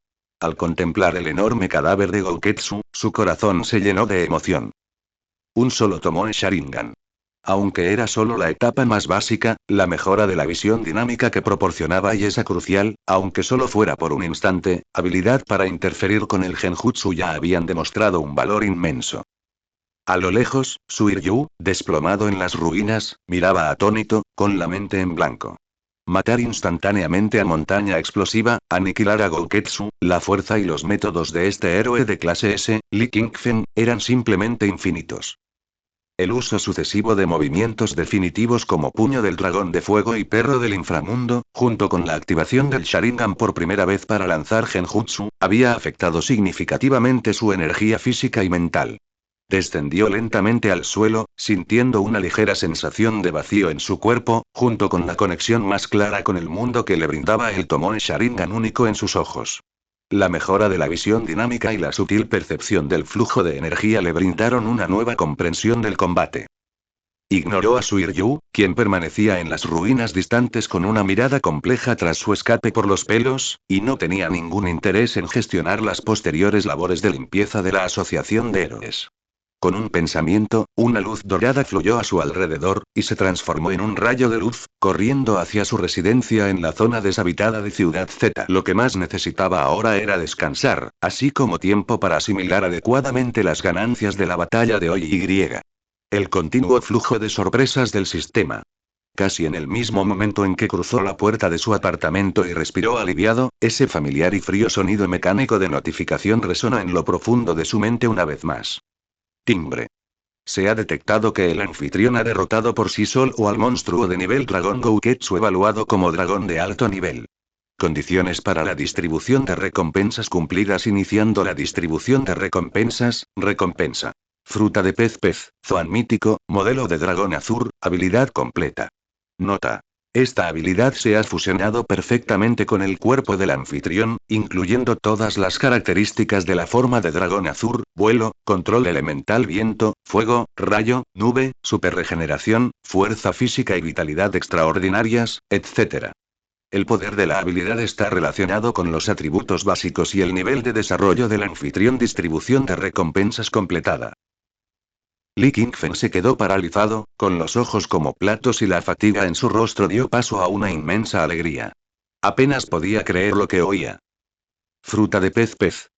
Al contemplar el enorme cadáver de Gouketsu, su corazón se llenó de emoción. Un solo Tomoe Sharingan. Aunque era solo la etapa más básica, la mejora de la visión dinámica que proporcionaba y esa crucial, aunque solo fuera por un instante, habilidad para interferir con el genjutsu ya habían demostrado un valor inmenso. A lo lejos, Suiryu, desplomado en las ruinas, miraba atónito, con la mente en blanco. Matar instantáneamente a montaña explosiva, aniquilar a Gouketsu, la fuerza y los métodos de este héroe de clase S, Li Qingfen, eran simplemente infinitos. El uso sucesivo de movimientos definitivos como puño del dragón de fuego y perro del inframundo, junto con la activación del Sharingan por primera vez para lanzar genjutsu, había afectado significativamente su energía física y mental. Descendió lentamente al suelo, sintiendo una ligera sensación de vacío en su cuerpo, junto con la conexión más clara con el mundo que le brindaba el Tomoe Sharingan único en sus ojos. La mejora de la visión dinámica y la sutil percepción del flujo de energía le brindaron una nueva comprensión del combate. Ignoró a Suiryu, quien permanecía en las ruinas distantes con una mirada compleja tras su escape por los pelos, y no tenía ningún interés en gestionar las posteriores labores de limpieza de la Asociación de Héroes. Con un pensamiento, una luz dorada fluyó a su alrededor, y se transformó en un rayo de luz, corriendo hacia su residencia en la zona deshabitada de Ciudad Z. Lo que más necesitaba ahora era descansar, así como tiempo para asimilar adecuadamente las ganancias de la batalla de hoy y. El continuo flujo de sorpresas del sistema. Casi en el mismo momento en que cruzó la puerta de su apartamento y respiró aliviado, ese familiar y frío sonido mecánico de notificación resonó en lo profundo de su mente una vez más. Timbre. Se ha detectado que el anfitrión ha derrotado por sí solo al monstruo de nivel dragón Gouketsu evaluado como dragón de alto nivel. Condiciones para la distribución de recompensas cumplidas. Iniciando la distribución de recompensas, recompensa. Fruta de pez, Zoan mítico, modelo de dragón azul, habilidad completa. Nota. Esta habilidad se ha fusionado perfectamente con el cuerpo del anfitrión, incluyendo todas las características de la forma de dragón azul, vuelo, control elemental viento, fuego, rayo, nube, superregeneración, fuerza física y vitalidad extraordinarias, etc. El poder de la habilidad está relacionado con los atributos básicos y el nivel de desarrollo del anfitrión. Distribución de recompensas completada. Li Qingfen se quedó paralizado, con los ojos como platos y la fatiga en su rostro dio paso a una inmensa alegría. Apenas podía creer lo que oía. Fruta de pez.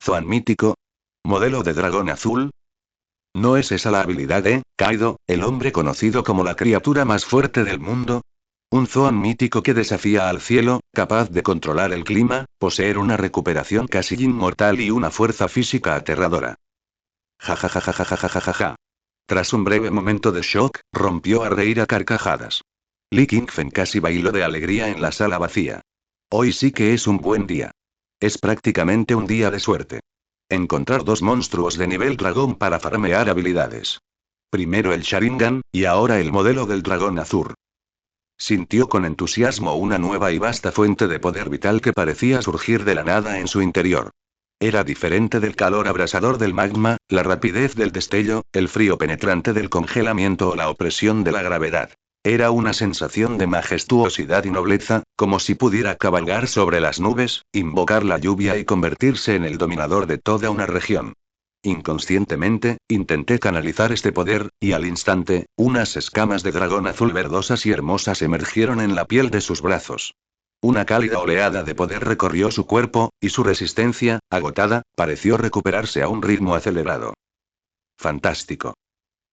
Zoan mítico. Modelo de dragón azul. ¿No es esa la habilidad de Kaido, el hombre conocido como la criatura más fuerte del mundo? Un Zoan mítico que desafía al cielo, capaz de controlar el clima, poseer una recuperación casi inmortal y una fuerza física aterradora. Ja. Tras un breve momento de shock, rompió a reír a carcajadas. Li Qingfen casi bailó de alegría en la sala vacía. Hoy sí que es un buen día. Es prácticamente un día de suerte. Encontrar dos monstruos de nivel dragón para farmear habilidades. Primero el Sharingan, y ahora el modelo del dragón azul. Sintió con entusiasmo una nueva y vasta fuente de poder vital que parecía surgir de la nada en su interior. Era diferente del calor abrasador del magma, la rapidez del destello, el frío penetrante del congelamiento o la opresión de la gravedad. Era una sensación de majestuosidad y nobleza, como si pudiera cabalgar sobre las nubes, invocar la lluvia y convertirse en el dominador de toda una región. Inconscientemente, intenté canalizar este poder, y al instante, unas escamas de dragón azul verdosas y hermosas emergieron en la piel de sus brazos. Una cálida oleada de poder recorrió su cuerpo, y su resistencia, agotada, pareció recuperarse a un ritmo acelerado. Fantástico.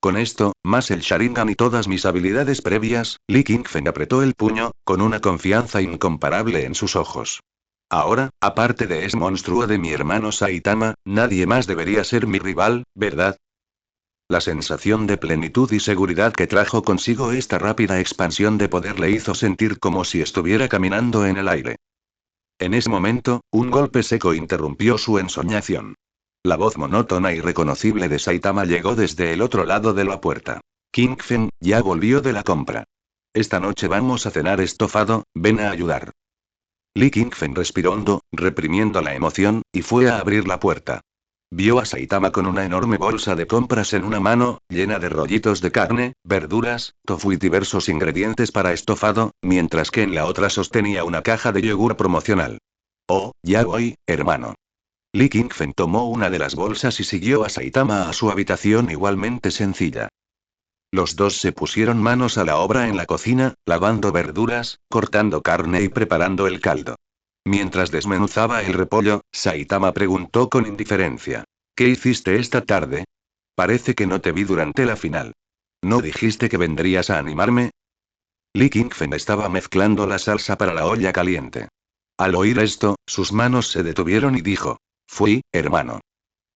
Con esto, más el Sharingan y todas mis habilidades previas, Li Qingfen apretó el puño, con una confianza incomparable en sus ojos. Ahora, aparte de ese monstruo de mi hermano Saitama, nadie más debería ser mi rival, ¿verdad? La sensación de plenitud y seguridad que trajo consigo esta rápida expansión de poder le hizo sentir como si estuviera caminando en el aire. En ese momento, un golpe seco interrumpió su ensoñación. La voz monótona y reconocible de Saitama llegó desde el otro lado de la puerta. Qingfen, ya volvió de la compra. Esta noche vamos a cenar estofado, ven a ayudar. Li Qingfen respiró hondo, reprimiendo la emoción, y fue a abrir la puerta. Vio a Saitama con una enorme bolsa de compras en una mano, llena de rollitos de carne, verduras, tofu y diversos ingredientes para estofado, mientras que en la otra sostenía una caja de yogur promocional. Oh, ya voy, hermano. Li Qingfen tomó una de las bolsas y siguió a Saitama a su habitación igualmente sencilla. Los dos se pusieron manos a la obra en la cocina, lavando verduras, cortando carne y preparando el caldo. Mientras desmenuzaba el repollo, Saitama preguntó con indiferencia. ¿Qué hiciste esta tarde? Parece que no te vi durante la final. ¿No dijiste que vendrías a animarme? Li Qingfen estaba mezclando la salsa para la olla caliente. Al oír esto, sus manos se detuvieron y dijo. Fui, hermano.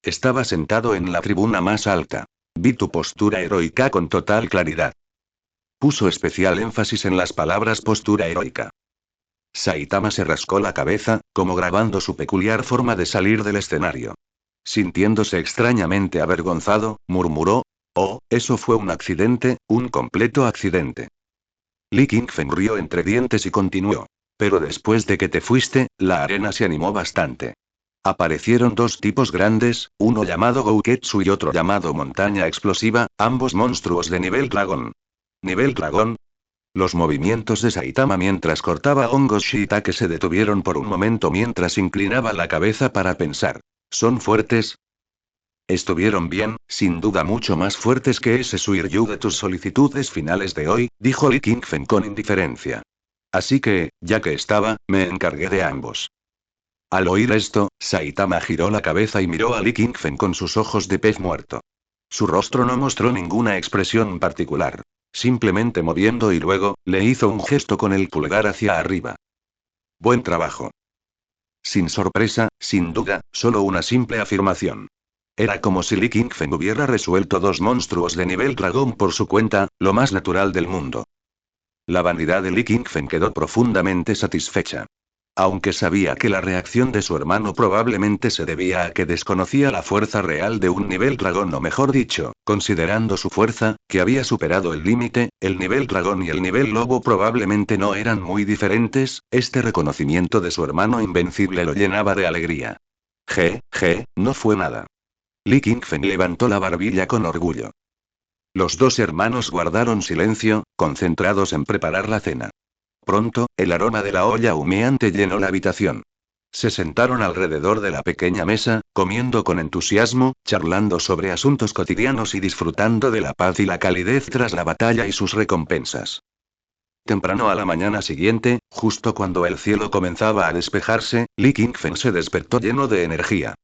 Estaba sentado en la tribuna más alta. Vi tu postura heroica con total claridad. Puso especial énfasis en las palabras postura heroica. Saitama se rascó la cabeza, como grabando su peculiar forma de salir del escenario. Sintiéndose extrañamente avergonzado, murmuró, oh, eso fue un accidente, un completo accidente. Li Qingfen rió entre dientes y continuó. Pero después de que te fuiste, la arena se animó bastante. Aparecieron dos tipos grandes, uno llamado Gouketsu y otro llamado Montaña Explosiva, ambos monstruos de nivel dragón. ¿Nivel dragón? Los movimientos de Saitama mientras cortaba hongos shiitake se detuvieron por un momento mientras inclinaba la cabeza para pensar. ¿Son fuertes? Estuvieron bien, sin duda mucho más fuertes que ese Suiryu de tus solicitudes finales de hoy, dijo Li Qingfen con indiferencia. Así que, ya que estaba, me encargué de ambos. Al oír esto, Saitama giró la cabeza y miró a Li Qingfen con sus ojos de pez muerto. Su rostro no mostró ninguna expresión particular. Simplemente moviendo y luego, le hizo un gesto con el pulgar hacia arriba. Buen trabajo. Sin sorpresa, sin duda, solo una simple afirmación. Era como si Li Qingfen hubiera resuelto dos monstruos de nivel dragón por su cuenta, lo más natural del mundo. La vanidad de Li Qingfen quedó profundamente satisfecha. Aunque sabía que la reacción de su hermano probablemente se debía a que desconocía la fuerza real de un nivel dragón o mejor dicho, considerando su fuerza, que había superado el límite, el nivel dragón y el nivel lobo probablemente no eran muy diferentes, este reconocimiento de su hermano invencible lo llenaba de alegría. No fue nada. Li Qingfen levantó la barbilla con orgullo. Los dos hermanos guardaron silencio, concentrados en preparar la cena. Pronto, el aroma de la olla humeante llenó la habitación. Se sentaron alrededor de la pequeña mesa, comiendo con entusiasmo, charlando sobre asuntos cotidianos y disfrutando de la paz y la calidez tras la batalla y sus recompensas. Temprano a la mañana siguiente, justo cuando el cielo comenzaba a despejarse, Li Qingfen se despertó lleno de energía.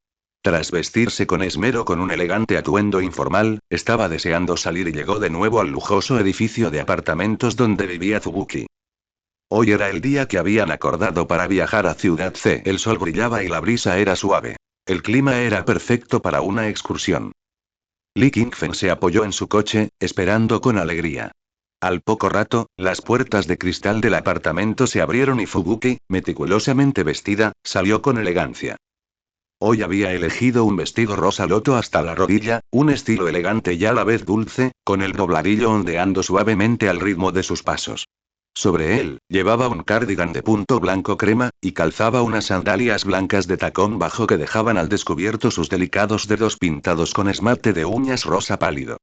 Tras vestirse con esmero con un elegante atuendo informal, estaba deseando salir y llegó de nuevo al lujoso edificio de apartamentos donde vivía Tsubuki. Hoy era el día que habían acordado para viajar a Ciudad C. El sol brillaba y la brisa era suave. El clima era perfecto para una excursión. Lee Kingfen se apoyó en su coche, esperando con alegría. Al poco rato, las puertas de cristal del apartamento se abrieron y Fubuki, meticulosamente vestida, salió con elegancia. Hoy había elegido un vestido rosa loto hasta la rodilla, un estilo elegante y a la vez dulce, con el dobladillo ondeando suavemente al ritmo de sus pasos. Sobre él, llevaba un cardigan de punto blanco crema, y calzaba unas sandalias blancas de tacón bajo que dejaban al descubierto sus delicados dedos pintados con esmalte de uñas rosa pálido.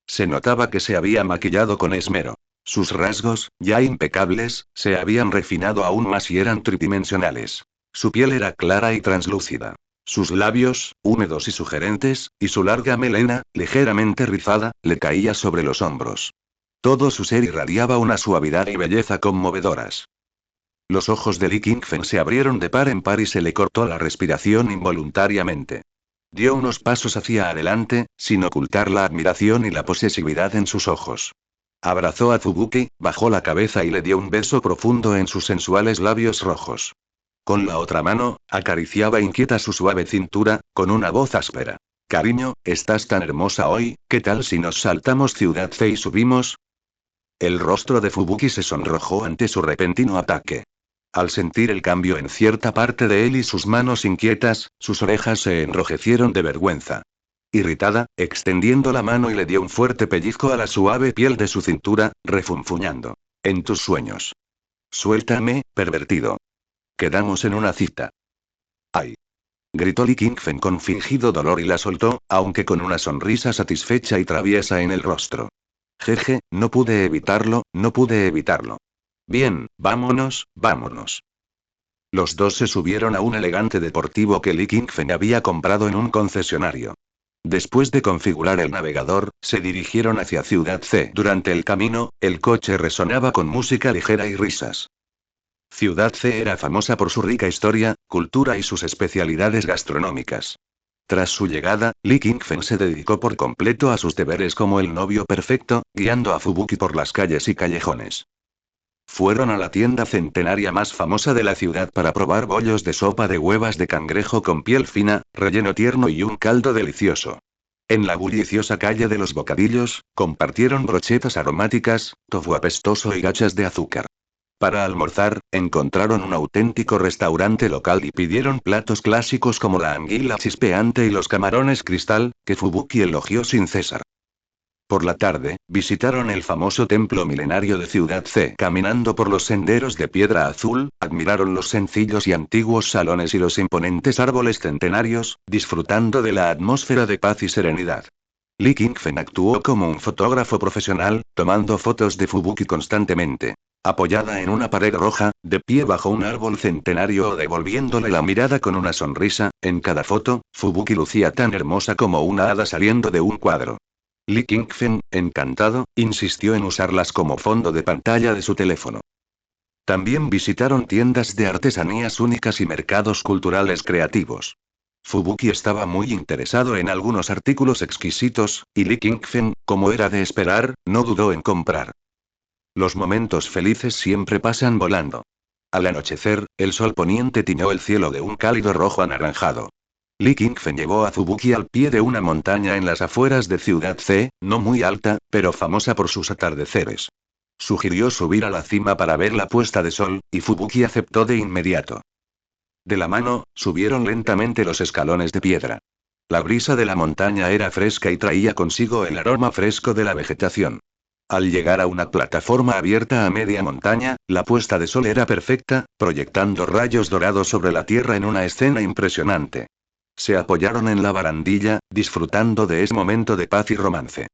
Se notaba que se había maquillado con esmero. Sus rasgos, ya impecables, se habían refinado aún más y eran tridimensionales. Su piel era clara y translúcida. Sus labios, húmedos y sugerentes, y su larga melena, ligeramente rizada, le caía sobre los hombros. Todo su ser irradiaba una suavidad y belleza conmovedoras. Los ojos de Lee Kingfen se abrieron de par en par y se le cortó la respiración involuntariamente. Dio unos pasos hacia adelante, sin ocultar la admiración y la posesividad en sus ojos. Abrazó a Fubuki, bajó la cabeza y le dio un beso profundo en sus sensuales labios rojos. Con la otra mano, acariciaba inquieta su suave cintura, con una voz áspera. Cariño, estás tan hermosa hoy, ¿qué tal si nos saltamos Ciudad C y subimos? El rostro de Fubuki se sonrojó ante su repentino ataque. Al sentir el cambio en cierta parte de él y sus manos inquietas, sus orejas se enrojecieron de vergüenza. Irritada, extendiendo la mano y le dio un fuerte pellizco a la suave piel de su cintura, refunfuñando. En tus sueños. Suéltame, pervertido. Quedamos en una cita. ¡Ay! Gritó Lee Kingfen con fingido dolor y la soltó, aunque con una sonrisa satisfecha y traviesa en el rostro. Jeje, no pude evitarlo, no pude evitarlo. Bien, vámonos, vámonos. Los dos se subieron a un elegante deportivo que Lee Kingfen había comprado en un concesionario. Después de configurar el navegador, se dirigieron hacia Ciudad C. Durante el camino, el coche resonaba con música ligera y risas. Ciudad C era famosa por su rica historia, cultura y sus especialidades gastronómicas. Tras su llegada, Lee Kingfen se dedicó por completo a sus deberes como el novio perfecto, guiando a Fubuki por las calles y callejones. Fueron a la tienda centenaria más famosa de la ciudad para probar bollos de sopa de huevas de cangrejo con piel fina, relleno tierno y un caldo delicioso. En la bulliciosa calle de los bocadillos, compartieron brochetas aromáticas, tofu apestoso y gachas de azúcar. Para almorzar, encontraron un auténtico restaurante local y pidieron platos clásicos como la anguila chispeante y los camarones cristal, que Fubuki elogió sin cesar. Por la tarde, visitaron el famoso templo milenario de Ciudad C. Caminando por los senderos de piedra azul, admiraron los sencillos y antiguos salones y los imponentes árboles centenarios, disfrutando de la atmósfera de paz y serenidad. Lee Kingfen actuó como un fotógrafo profesional, tomando fotos de Fubuki constantemente. Apoyada en una pared roja, de pie bajo un árbol centenario o devolviéndole la mirada con una sonrisa, en cada foto, Fubuki lucía tan hermosa como una hada saliendo de un cuadro. Lee Kingfen, encantado, insistió en usarlas como fondo de pantalla de su teléfono. También visitaron tiendas de artesanías únicas y mercados culturales creativos. Fubuki estaba muy interesado en algunos artículos exquisitos, y Lee Kingfen, como era de esperar, no dudó en comprar. Los momentos felices siempre pasan volando. Al anochecer, el sol poniente tiñó el cielo de un cálido rojo anaranjado. Lee Kingfen llevó a Fubuki al pie de una montaña en las afueras de Ciudad C, no muy alta, pero famosa por sus atardeceres. Sugirió subir a la cima para ver la puesta de sol, y Fubuki aceptó de inmediato. De la mano, subieron lentamente los escalones de piedra. La brisa de la montaña era fresca y traía consigo el aroma fresco de la vegetación. Al llegar a una plataforma abierta a media montaña, la puesta de sol era perfecta, proyectando rayos dorados sobre la tierra en una escena impresionante. Se apoyaron en la barandilla, disfrutando de ese momento de paz y romance.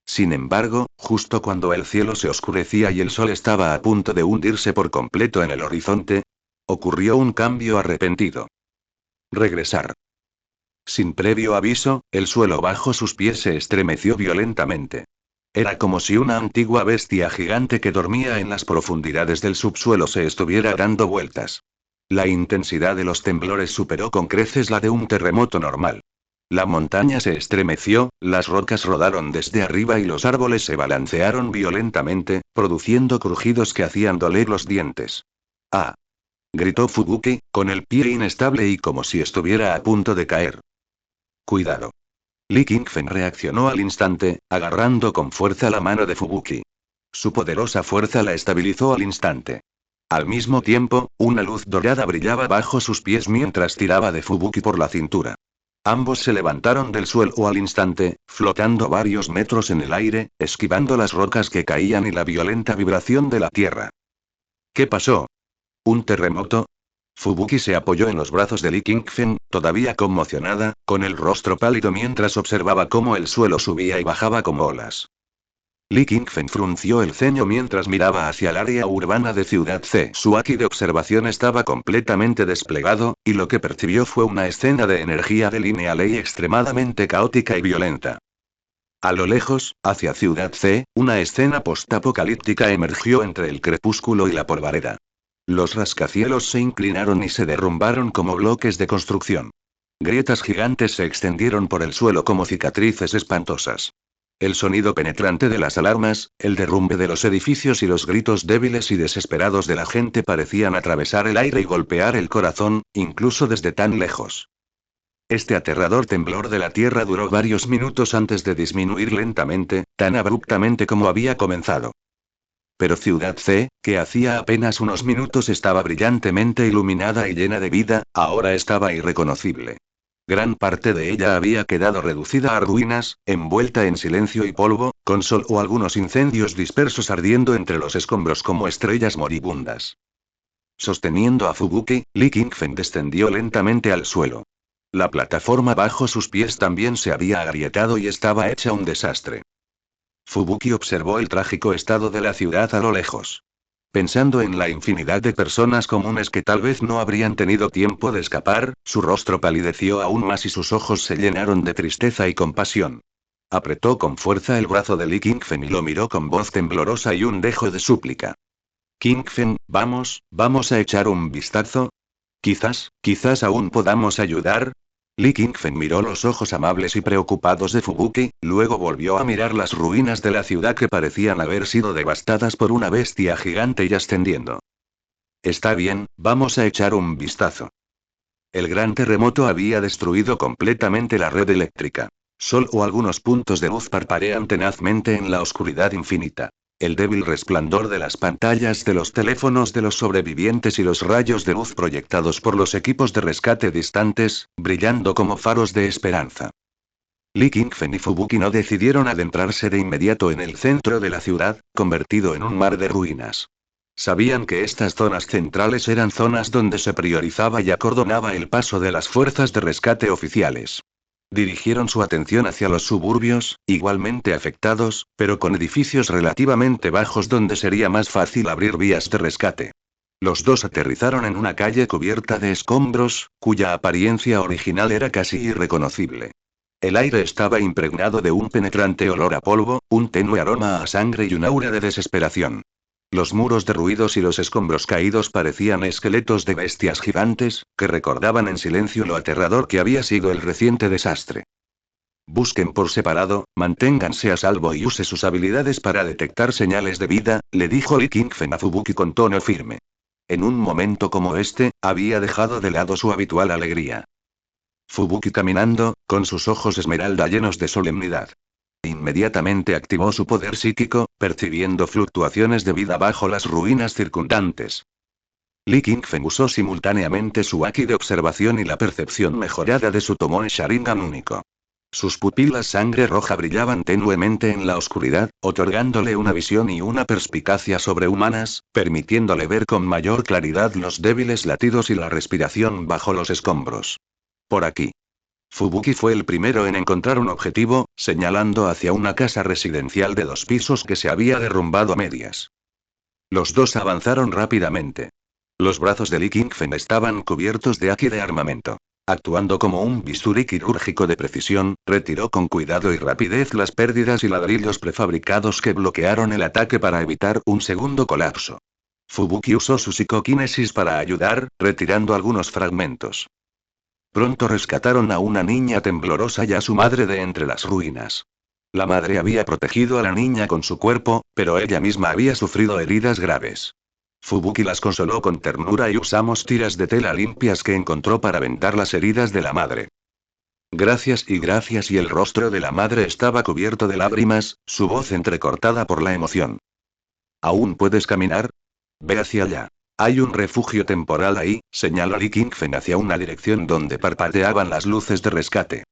Sin embargo, justo cuando el cielo se oscurecía y el sol estaba a punto de hundirse por completo en el horizonte, ocurrió un cambio arrepentido. Regresar. Sin previo aviso, el suelo bajo sus pies se estremeció violentamente. Era como si una antigua bestia gigante que dormía en las profundidades del subsuelo se estuviera dando vueltas. La intensidad de los temblores superó con creces la de un terremoto normal. La montaña se estremeció, las rocas rodaron desde arriba y los árboles se balancearon violentamente, produciendo crujidos que hacían doler los dientes. ¡Ah! Gritó Fubuki, con el pie inestable y como si estuviera a punto de caer. Cuidado. Lee Kingfen reaccionó al instante, agarrando con fuerza la mano de Fubuki. Su poderosa fuerza la estabilizó al instante. Al mismo tiempo, una luz dorada brillaba bajo sus pies mientras tiraba de Fubuki por la cintura. Ambos se levantaron del suelo al instante, flotando varios metros en el aire, esquivando las rocas que caían y la violenta vibración de la tierra. ¿Qué pasó? ¿Un terremoto? Fubuki se apoyó en los brazos de Lee Kingfen, todavía conmocionada, con el rostro pálido mientras observaba cómo el suelo subía y bajaba como olas. Lee Kingfen frunció el ceño mientras miraba hacia el área urbana de Ciudad C. Su haki de observación estaba completamente desplegado, y lo que percibió fue una escena de energía de lineal y extremadamente caótica y violenta. A lo lejos, hacia Ciudad C, una escena postapocalíptica emergió entre el crepúsculo y la polvareda. Los rascacielos se inclinaron y se derrumbaron como bloques de construcción. Grietas gigantes se extendieron por el suelo como cicatrices espantosas. El sonido penetrante de las alarmas, el derrumbe de los edificios y los gritos débiles y desesperados de la gente parecían atravesar el aire y golpear el corazón, incluso desde tan lejos. Este aterrador temblor de la tierra duró varios minutos antes de disminuir lentamente, tan abruptamente como había comenzado. Pero Ciudad C, que hacía apenas unos minutos estaba brillantemente iluminada y llena de vida, ahora estaba irreconocible. Gran parte de ella había quedado reducida a ruinas, envuelta en silencio y polvo, con solo algunos incendios dispersos ardiendo entre los escombros como estrellas moribundas. Sosteniendo a Fubuki, Lee Kingfen descendió lentamente al suelo. La plataforma bajo sus pies también se había agrietado y estaba hecha un desastre. Fubuki observó el trágico estado de la ciudad a lo lejos. Pensando en la infinidad de personas comunes que tal vez no habrían tenido tiempo de escapar, su rostro palideció aún más y sus ojos se llenaron de tristeza y compasión. Apretó con fuerza el brazo de Lee Kingfen y lo miró con voz temblorosa y un dejo de súplica. Kingfen, vamos a echar un vistazo. Quizás aún podamos ayudar. Lee Kingfen miró los ojos amables y preocupados de Fubuki, luego volvió a mirar las ruinas de la ciudad que parecían haber sido devastadas por una bestia gigante y ascendiendo. Está bien, vamos a echar un vistazo. El gran terremoto había destruido completamente la red eléctrica. Solo algunos puntos de luz parpadean tenazmente en la oscuridad infinita. El débil resplandor de las pantallas de los teléfonos de los sobrevivientes y los rayos de luz proyectados por los equipos de rescate distantes, brillando como faros de esperanza. Lee Kingfen y Fubuki no decidieron adentrarse de inmediato en el centro de la ciudad, convertido en un mar de ruinas. Sabían que estas zonas centrales eran zonas donde se priorizaba y acordonaba el paso de las fuerzas de rescate oficiales. Dirigieron su atención hacia los suburbios, igualmente afectados, pero con edificios relativamente bajos donde sería más fácil abrir vías de rescate. Los dos aterrizaron en una calle cubierta de escombros, cuya apariencia original era casi irreconocible. El aire estaba impregnado de un penetrante olor a polvo, un tenue aroma a sangre y un aura de desesperación. Los muros derruidos y los escombros caídos parecían esqueletos de bestias gigantes, que recordaban en silencio lo aterrador que había sido el reciente desastre. Busquen por separado, manténganse a salvo y use sus habilidades para detectar señales de vida, le dijo Lee Kingfen a Fubuki con tono firme. En un momento como este, había dejado de lado su habitual alegría. Fubuki caminando, con sus ojos esmeralda llenos de solemnidad. Inmediatamente activó su poder psíquico, percibiendo fluctuaciones de vida bajo las ruinas circundantes. Lee Kingfen usó simultáneamente su haki de observación y la percepción mejorada de su Tomoe Sharingan único. Sus pupilas sangre roja brillaban tenuemente en la oscuridad, otorgándole una visión y una perspicacia sobrehumanas, permitiéndole ver con mayor claridad los débiles latidos y la respiración bajo los escombros. Por aquí. Fubuki fue el primero en encontrar un objetivo, señalando hacia una casa residencial de 2 pisos que se había derrumbado a medias. Los dos avanzaron rápidamente. Los brazos de Lee Kingfen estaban cubiertos de haki de armamento. Actuando como un bisturí quirúrgico de precisión, retiró con cuidado y rapidez las pérdidas y ladrillos prefabricados que bloquearon el ataque para evitar un segundo colapso. Fubuki usó su psicoquinesis para ayudar, retirando algunos fragmentos. Pronto rescataron a una niña temblorosa y a su madre de entre las ruinas. La madre había protegido a la niña con su cuerpo, pero ella misma había sufrido heridas graves. Fubuki las consoló con ternura y usamos tiras de tela limpias que encontró para vendar las heridas de la madre. Gracias, y el rostro de la madre estaba cubierto de lágrimas, su voz entrecortada por la emoción. ¿Aún puedes caminar? Ve hacia allá. Hay un refugio temporal ahí, señaló Li Qingfen hacia una dirección donde parpadeaban las luces de rescate.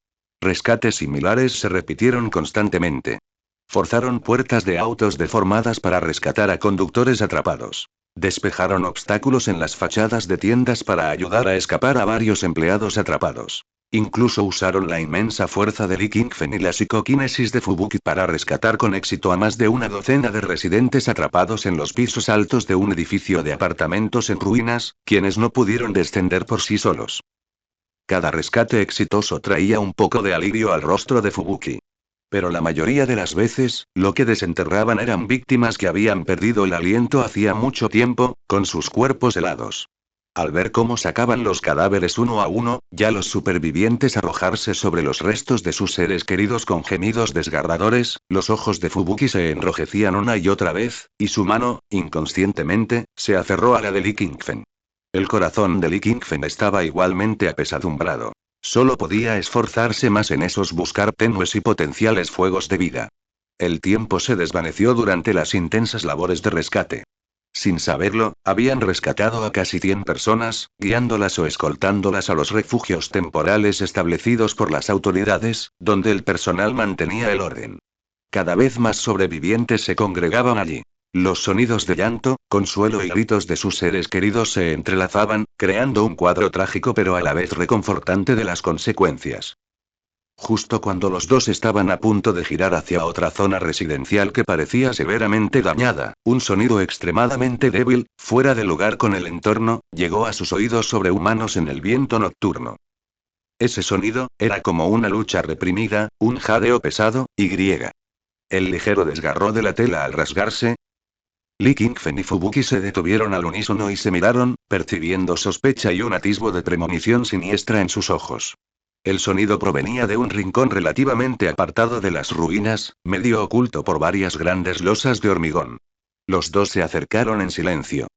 Rescates similares se repitieron constantemente. Forzaron puertas de autos deformadas para rescatar a conductores atrapados. Despejaron obstáculos en las fachadas de tiendas para ayudar a escapar a varios empleados atrapados. Incluso usaron la inmensa fuerza de Li Qingfen y la psicoquinesis de Fubuki para rescatar con éxito a más de una docena de residentes atrapados en los pisos altos de un edificio de apartamentos en ruinas, quienes no pudieron descender por sí solos. Cada rescate exitoso traía un poco de alivio al rostro de Fubuki. Pero la mayoría de las veces, lo que desenterraban eran víctimas que habían perdido el aliento hacía mucho tiempo, con sus cuerpos helados. Al ver cómo sacaban los cadáveres uno a uno, ya los supervivientes arrojarse sobre los restos de sus seres queridos con gemidos desgarradores, los ojos de Fubuki se enrojecían una y otra vez, y su mano, inconscientemente, se aferró a la de Li Qingfen. El corazón de Li Qingfen estaba igualmente apesadumbrado. Solo podía esforzarse más en esos buscar tenues y potenciales fuegos de vida. El tiempo se desvaneció durante las intensas labores de rescate. Sin saberlo, habían rescatado a casi 100 personas, guiándolas o escoltándolas a los refugios temporales establecidos por las autoridades, donde el personal mantenía el orden. Cada vez más sobrevivientes se congregaban allí. Los sonidos de llanto, consuelo y gritos de sus seres queridos se entrelazaban, creando un cuadro trágico pero a la vez reconfortante de las consecuencias. Justo cuando los dos estaban a punto de girar hacia otra zona residencial que parecía severamente dañada, un sonido extremadamente débil, fuera de lugar con el entorno, llegó a sus oídos sobrehumanos en el viento nocturno. Ese sonido, era como una lucha reprimida, un jadeo pesado, y griega. El ligero desgarró de la tela al rasgarse. Li Qingfen y Fubuki se detuvieron al unísono y se miraron, percibiendo sospecha y un atisbo de premonición siniestra en sus ojos. El sonido provenía de un rincón relativamente apartado de las ruinas, medio oculto por varias grandes losas de hormigón. Los dos se acercaron en silencio.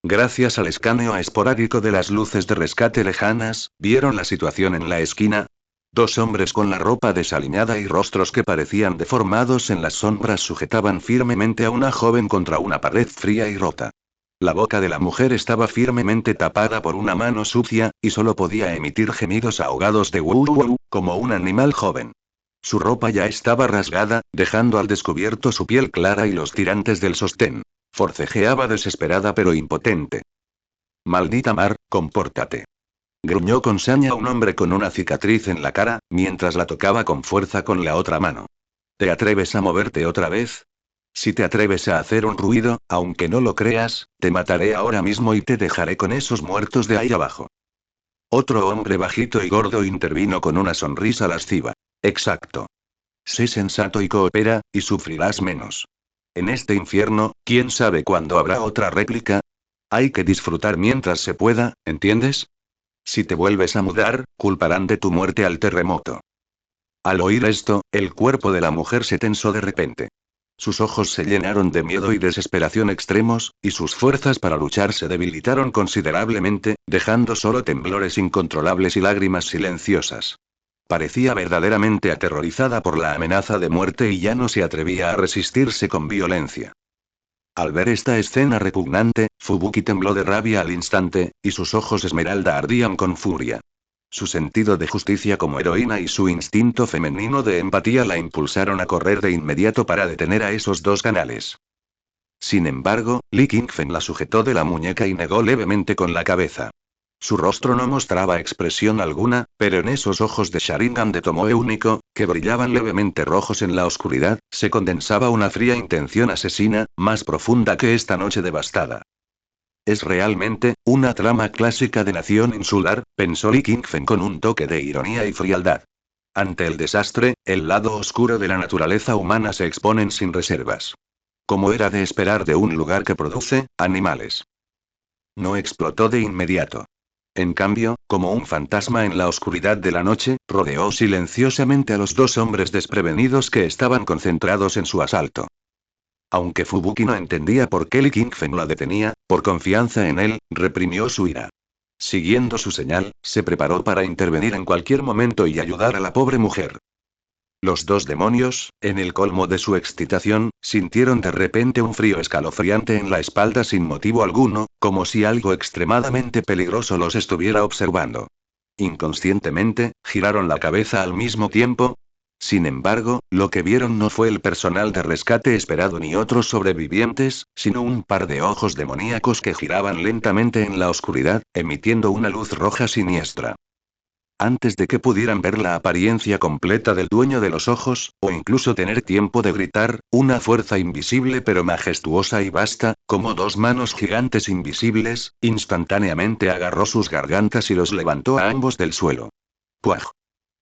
Gracias al escaneo esporádico de las luces de rescate lejanas, vieron la situación en la esquina. Dos hombres con la ropa desaliñada y rostros que parecían deformados en las sombras sujetaban firmemente a una joven contra una pared fría y rota. La boca de la mujer estaba firmemente tapada por una mano sucia, y solo podía emitir gemidos ahogados de "wow, wow", como un animal joven. Su ropa ya estaba rasgada, dejando al descubierto su piel clara y los tirantes del sostén. Forcejeaba desesperada pero impotente. «Maldita mar, compórtate», gruñó con saña un hombre con una cicatriz en la cara, mientras la tocaba con fuerza con la otra mano. ¿Te atreves a moverte otra vez? Si te atreves a hacer un ruido, aunque no lo creas, te mataré ahora mismo y te dejaré con esos muertos de ahí abajo. Otro hombre bajito y gordo intervino con una sonrisa lasciva. Exacto. Sé sensato y coopera, y sufrirás menos. En este infierno, ¿quién sabe cuándo habrá otra réplica? Hay que disfrutar mientras se pueda, ¿entiendes? Si te vuelves a mudar, culparán de tu muerte al terremoto. Al oír esto, el cuerpo de la mujer se tensó de repente. Sus ojos se llenaron de miedo y desesperación extremos, y sus fuerzas para luchar se debilitaron considerablemente, dejando solo temblores incontrolables y lágrimas silenciosas. Parecía verdaderamente aterrorizada por la amenaza de muerte y ya no se atrevía a resistirse con violencia. Al ver esta escena repugnante, Fubuki tembló de rabia al instante, y sus ojos esmeralda ardían con furia. Su sentido de justicia como heroína y su instinto femenino de empatía la impulsaron a correr de inmediato para detener a esos dos canales. Sin embargo, Li Qingfen la sujetó de la muñeca y negó levemente con la cabeza. Su rostro no mostraba expresión alguna, pero en esos ojos de Sharingan de Tomoe único, que brillaban levemente rojos en la oscuridad, se condensaba una fría intención asesina, más profunda que esta noche devastada. Es realmente, una trama clásica de nación insular, pensó Li Qingfen con un toque de ironía y frialdad. Ante el desastre, el lado oscuro de la naturaleza humana se exponen sin reservas. Como era de esperar de un lugar que produce animales. No explotó de inmediato. en cambio, como un fantasma en la oscuridad de la noche, rodeó silenciosamente a los dos hombres desprevenidos que estaban concentrados en su asalto. Aunque Fubuki no entendía por qué Li Qingfen la detenía, por confianza en él, reprimió su ira. Siguiendo su señal, se preparó para intervenir en cualquier momento y ayudar a la pobre mujer. Los dos demonios, en el colmo de su excitación, sintieron de repente un frío escalofriante en la espalda sin motivo alguno, como si algo extremadamente peligroso los estuviera observando. Inconscientemente, giraron la cabeza al mismo tiempo. Sin embargo, lo que vieron no fue el personal de rescate esperado ni otros sobrevivientes, sino un par de ojos demoníacos que giraban lentamente en la oscuridad, emitiendo una luz roja siniestra. Antes de que pudieran ver la apariencia completa del dueño de los ojos, o incluso tener tiempo de gritar, una fuerza invisible pero majestuosa y vasta, como dos manos gigantes invisibles, instantáneamente agarró sus gargantas y los levantó a ambos del suelo. ¡Puaj!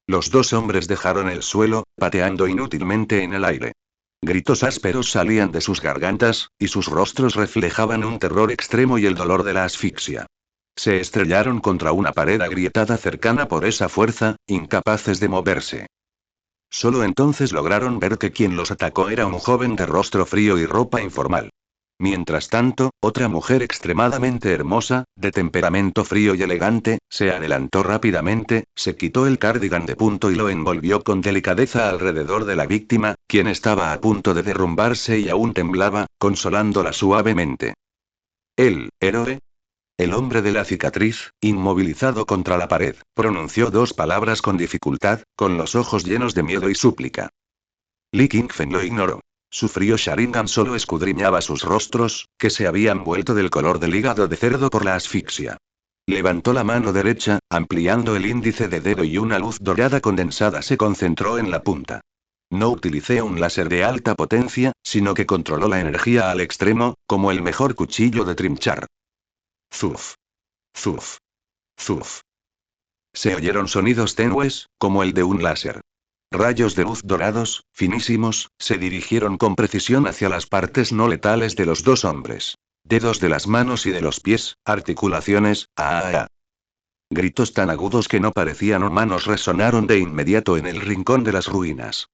Los dos hombres dejaron el suelo, pateando inútilmente en el aire. Gritos ásperos salían de sus gargantas, y sus rostros reflejaban un terror extremo y el dolor de la asfixia. Se estrellaron contra una pared agrietada cercana por esa fuerza, incapaces de moverse. Solo entonces lograron ver que quien los atacó era un joven de rostro frío y ropa informal. Mientras tanto, otra mujer extremadamente hermosa, de temperamento frío y elegante, se adelantó rápidamente, se quitó el cardigan de punto y lo envolvió con delicadeza alrededor de la víctima, quien estaba a punto de derrumbarse y aún temblaba, consolándola suavemente. El héroe. El hombre de la cicatriz, inmovilizado contra la pared, pronunció dos palabras con dificultad, con los ojos llenos de miedo y súplica. Li Qingfen lo ignoró. Su frío Sharingan solo escudriñaba sus rostros, que se habían vuelto del color del hígado de cerdo por la asfixia. Levantó la mano derecha, ampliando el índice de dedo y una luz dorada condensada se concentró en la punta. No utilicé un láser de alta potencia, sino que controló la energía al extremo, como el mejor cuchillo de trinchar. Zuf. Zuf. Zuf. Se oyeron sonidos tenues, como el de un láser. Rayos de luz dorados, finísimos, se dirigieron con precisión hacia las partes no letales de los dos hombres. Dedos de las manos y de los pies, articulaciones, Gritos tan agudos que no parecían humanos resonaron de inmediato en el rincón de las ruinas.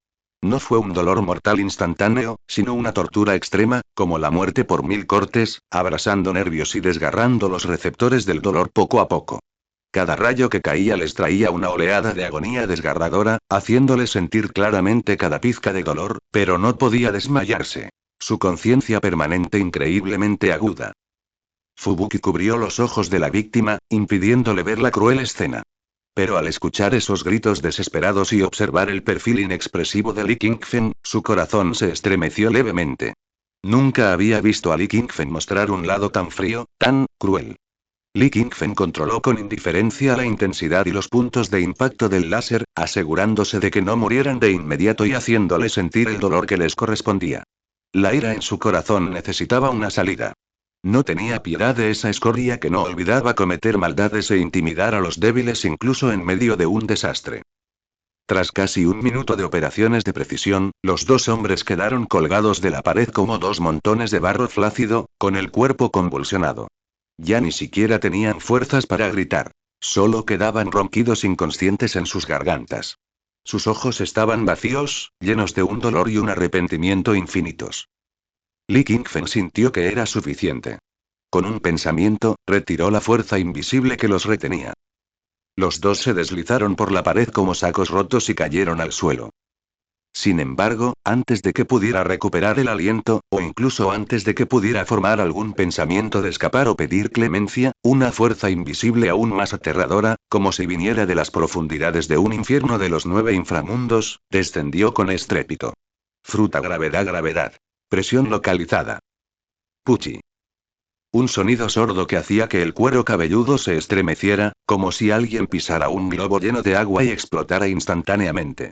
No fue un dolor mortal instantáneo, sino una tortura extrema, como la muerte por 1000 cortes, abrasando nervios y desgarrando los receptores del dolor poco a poco. Cada rayo que caía les traía una oleada de agonía desgarradora, haciéndoles sentir claramente cada pizca de dolor, pero no podía desmayarse. Su conciencia permanente increíblemente aguda. Fubuki cubrió los ojos de la víctima, impidiéndole ver la cruel escena. Pero al escuchar esos gritos desesperados y observar el perfil inexpresivo de Li Qingfen, su corazón se estremeció levemente. Nunca había visto a Li Qingfen mostrar un lado tan frío, tan cruel. Li Qingfen controló con indiferencia la intensidad y los puntos de impacto del láser, asegurándose de que no murieran de inmediato y haciéndoles sentir el dolor que les correspondía. La ira en su corazón necesitaba una salida. No tenía piedad de esa escoria que no olvidaba cometer maldades e intimidar a los débiles incluso en medio de un desastre. Tras casi un minuto de operaciones de precisión, los dos hombres quedaron colgados de la pared como dos montones de barro flácido, con el cuerpo convulsionado. Ya ni siquiera tenían fuerzas para gritar. Solo quedaban ronquidos inconscientes en sus gargantas. Sus ojos estaban vacíos, llenos de un dolor y un arrepentimiento infinitos. Li Qingfen sintió que era suficiente. Con un pensamiento, retiró la fuerza invisible que los retenía. Los dos se deslizaron por la pared como sacos rotos y cayeron al suelo. Sin embargo, antes de que pudiera recuperar el aliento, o incluso antes de que pudiera formar algún pensamiento de escapar o pedir clemencia, una fuerza invisible aún más aterradora, como si viniera de las profundidades de un infierno de los 9 inframundos, descendió con estrépito. Fruta gravedad gravedad. Presión localizada. Puchi. Un sonido sordo que hacía que el cuero cabelludo se estremeciera, como si alguien pisara un globo lleno de agua y explotara instantáneamente.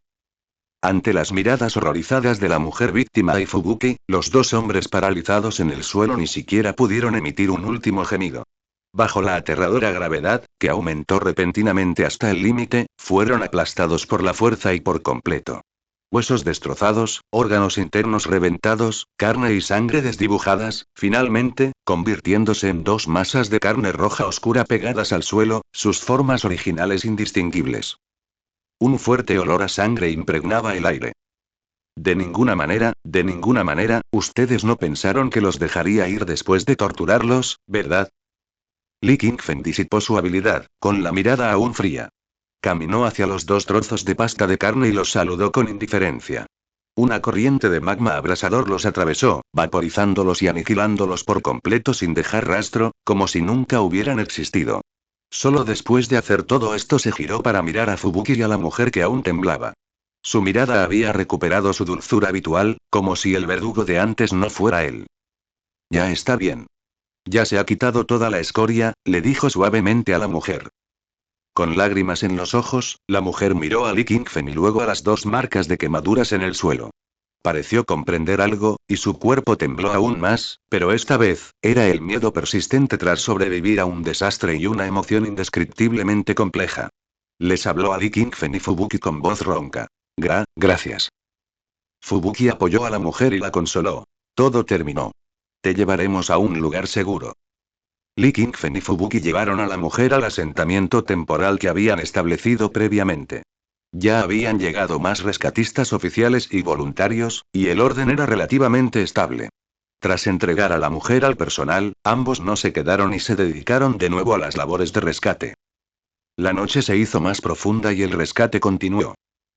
Ante las miradas horrorizadas de la mujer víctima y Fubuki, los dos hombres paralizados en el suelo ni siquiera pudieron emitir un último gemido. Bajo la aterradora gravedad, que aumentó repentinamente hasta el límite, fueron aplastados por la fuerza y por completo. Huesos destrozados, órganos internos reventados, carne y sangre desdibujadas, finalmente, convirtiéndose en dos masas de carne roja oscura pegadas al suelo, sus formas originales indistinguibles. Un fuerte olor a sangre impregnaba el aire. De ninguna manera, ustedes no pensaron que los dejaría ir después de torturarlos, ¿verdad? Li Qingfen disipó su habilidad, con la mirada aún fría. Caminó hacia los dos trozos de pasta de carne y los saludó con indiferencia. Una corriente de magma abrasador los atravesó, vaporizándolos y aniquilándolos por completo sin dejar rastro, como si nunca hubieran existido. Solo después de hacer todo esto se giró para mirar a Fubuki y a la mujer que aún temblaba. Su mirada había recuperado su dulzura habitual, como si el verdugo de antes no fuera él. Ya está bien. Ya se ha quitado toda la escoria, le dijo suavemente a la mujer. Con lágrimas en los ojos, la mujer miró a Li Qingfen y luego a las dos marcas de quemaduras en el suelo. Pareció comprender algo, y su cuerpo tembló aún más, pero esta vez, era el miedo persistente tras sobrevivir a un desastre y una emoción indescriptiblemente compleja. Les habló a Li Qingfen y Fubuki con voz ronca. Gracias. Fubuki apoyó a la mujer y la consoló. Todo terminó. Te llevaremos a un lugar seguro. Li Qingfen y Fubuki llevaron a la mujer al asentamiento temporal que habían establecido previamente. Ya habían llegado más rescatistas oficiales y voluntarios, y el orden era relativamente estable. Tras entregar a la mujer al personal, ambos no se quedaron y se dedicaron de nuevo a las labores de rescate. La noche se hizo más profunda y el rescate continuó.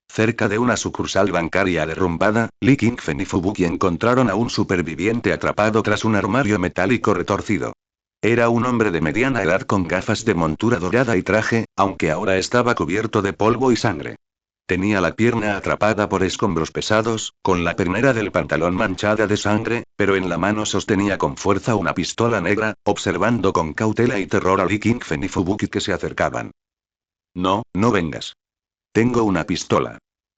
Cerca de una sucursal bancaria derrumbada, Li Qingfen y Fubuki encontraron a un superviviente atrapado tras un armario metálico retorcido. Era un hombre de mediana edad con gafas de montura dorada y traje, aunque ahora estaba cubierto de polvo y sangre. Tenía la pierna atrapada por escombros pesados, con la pernera del pantalón manchada de sangre, pero en la mano sostenía con fuerza una pistola negra, observando con cautela y terror a Li Qingfen y Fubuki que se acercaban. No, no vengas. Tengo una pistola.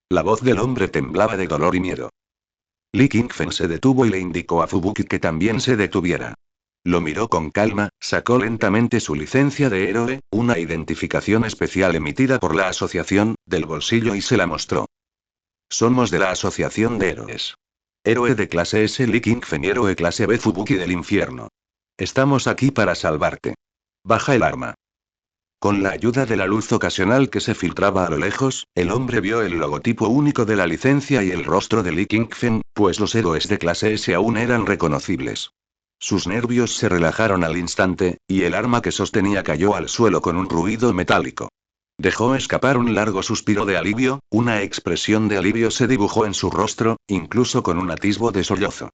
La voz del hombre temblaba de dolor y miedo. Li Qingfen se detuvo y le indicó a Fubuki que también se detuviera. Lo miró con calma, sacó lentamente su licencia de héroe, una identificación especial emitida por la asociación, del bolsillo y se la mostró. Somos de la asociación de héroes. Héroe de clase S Li Qingfen y héroe clase B Fubuki del infierno. Estamos aquí para salvarte. Baja el arma. Con la ayuda de la luz ocasional que se filtraba a lo lejos, el hombre vio el logotipo único de la licencia y el rostro de Li Qingfen, pues los héroes de clase S aún eran reconocibles. Sus nervios se relajaron al instante, y el arma que sostenía cayó al suelo con un ruido metálico. Dejó escapar un largo suspiro de alivio, una expresión de alivio se dibujó en su rostro, incluso con un atisbo de sollozo.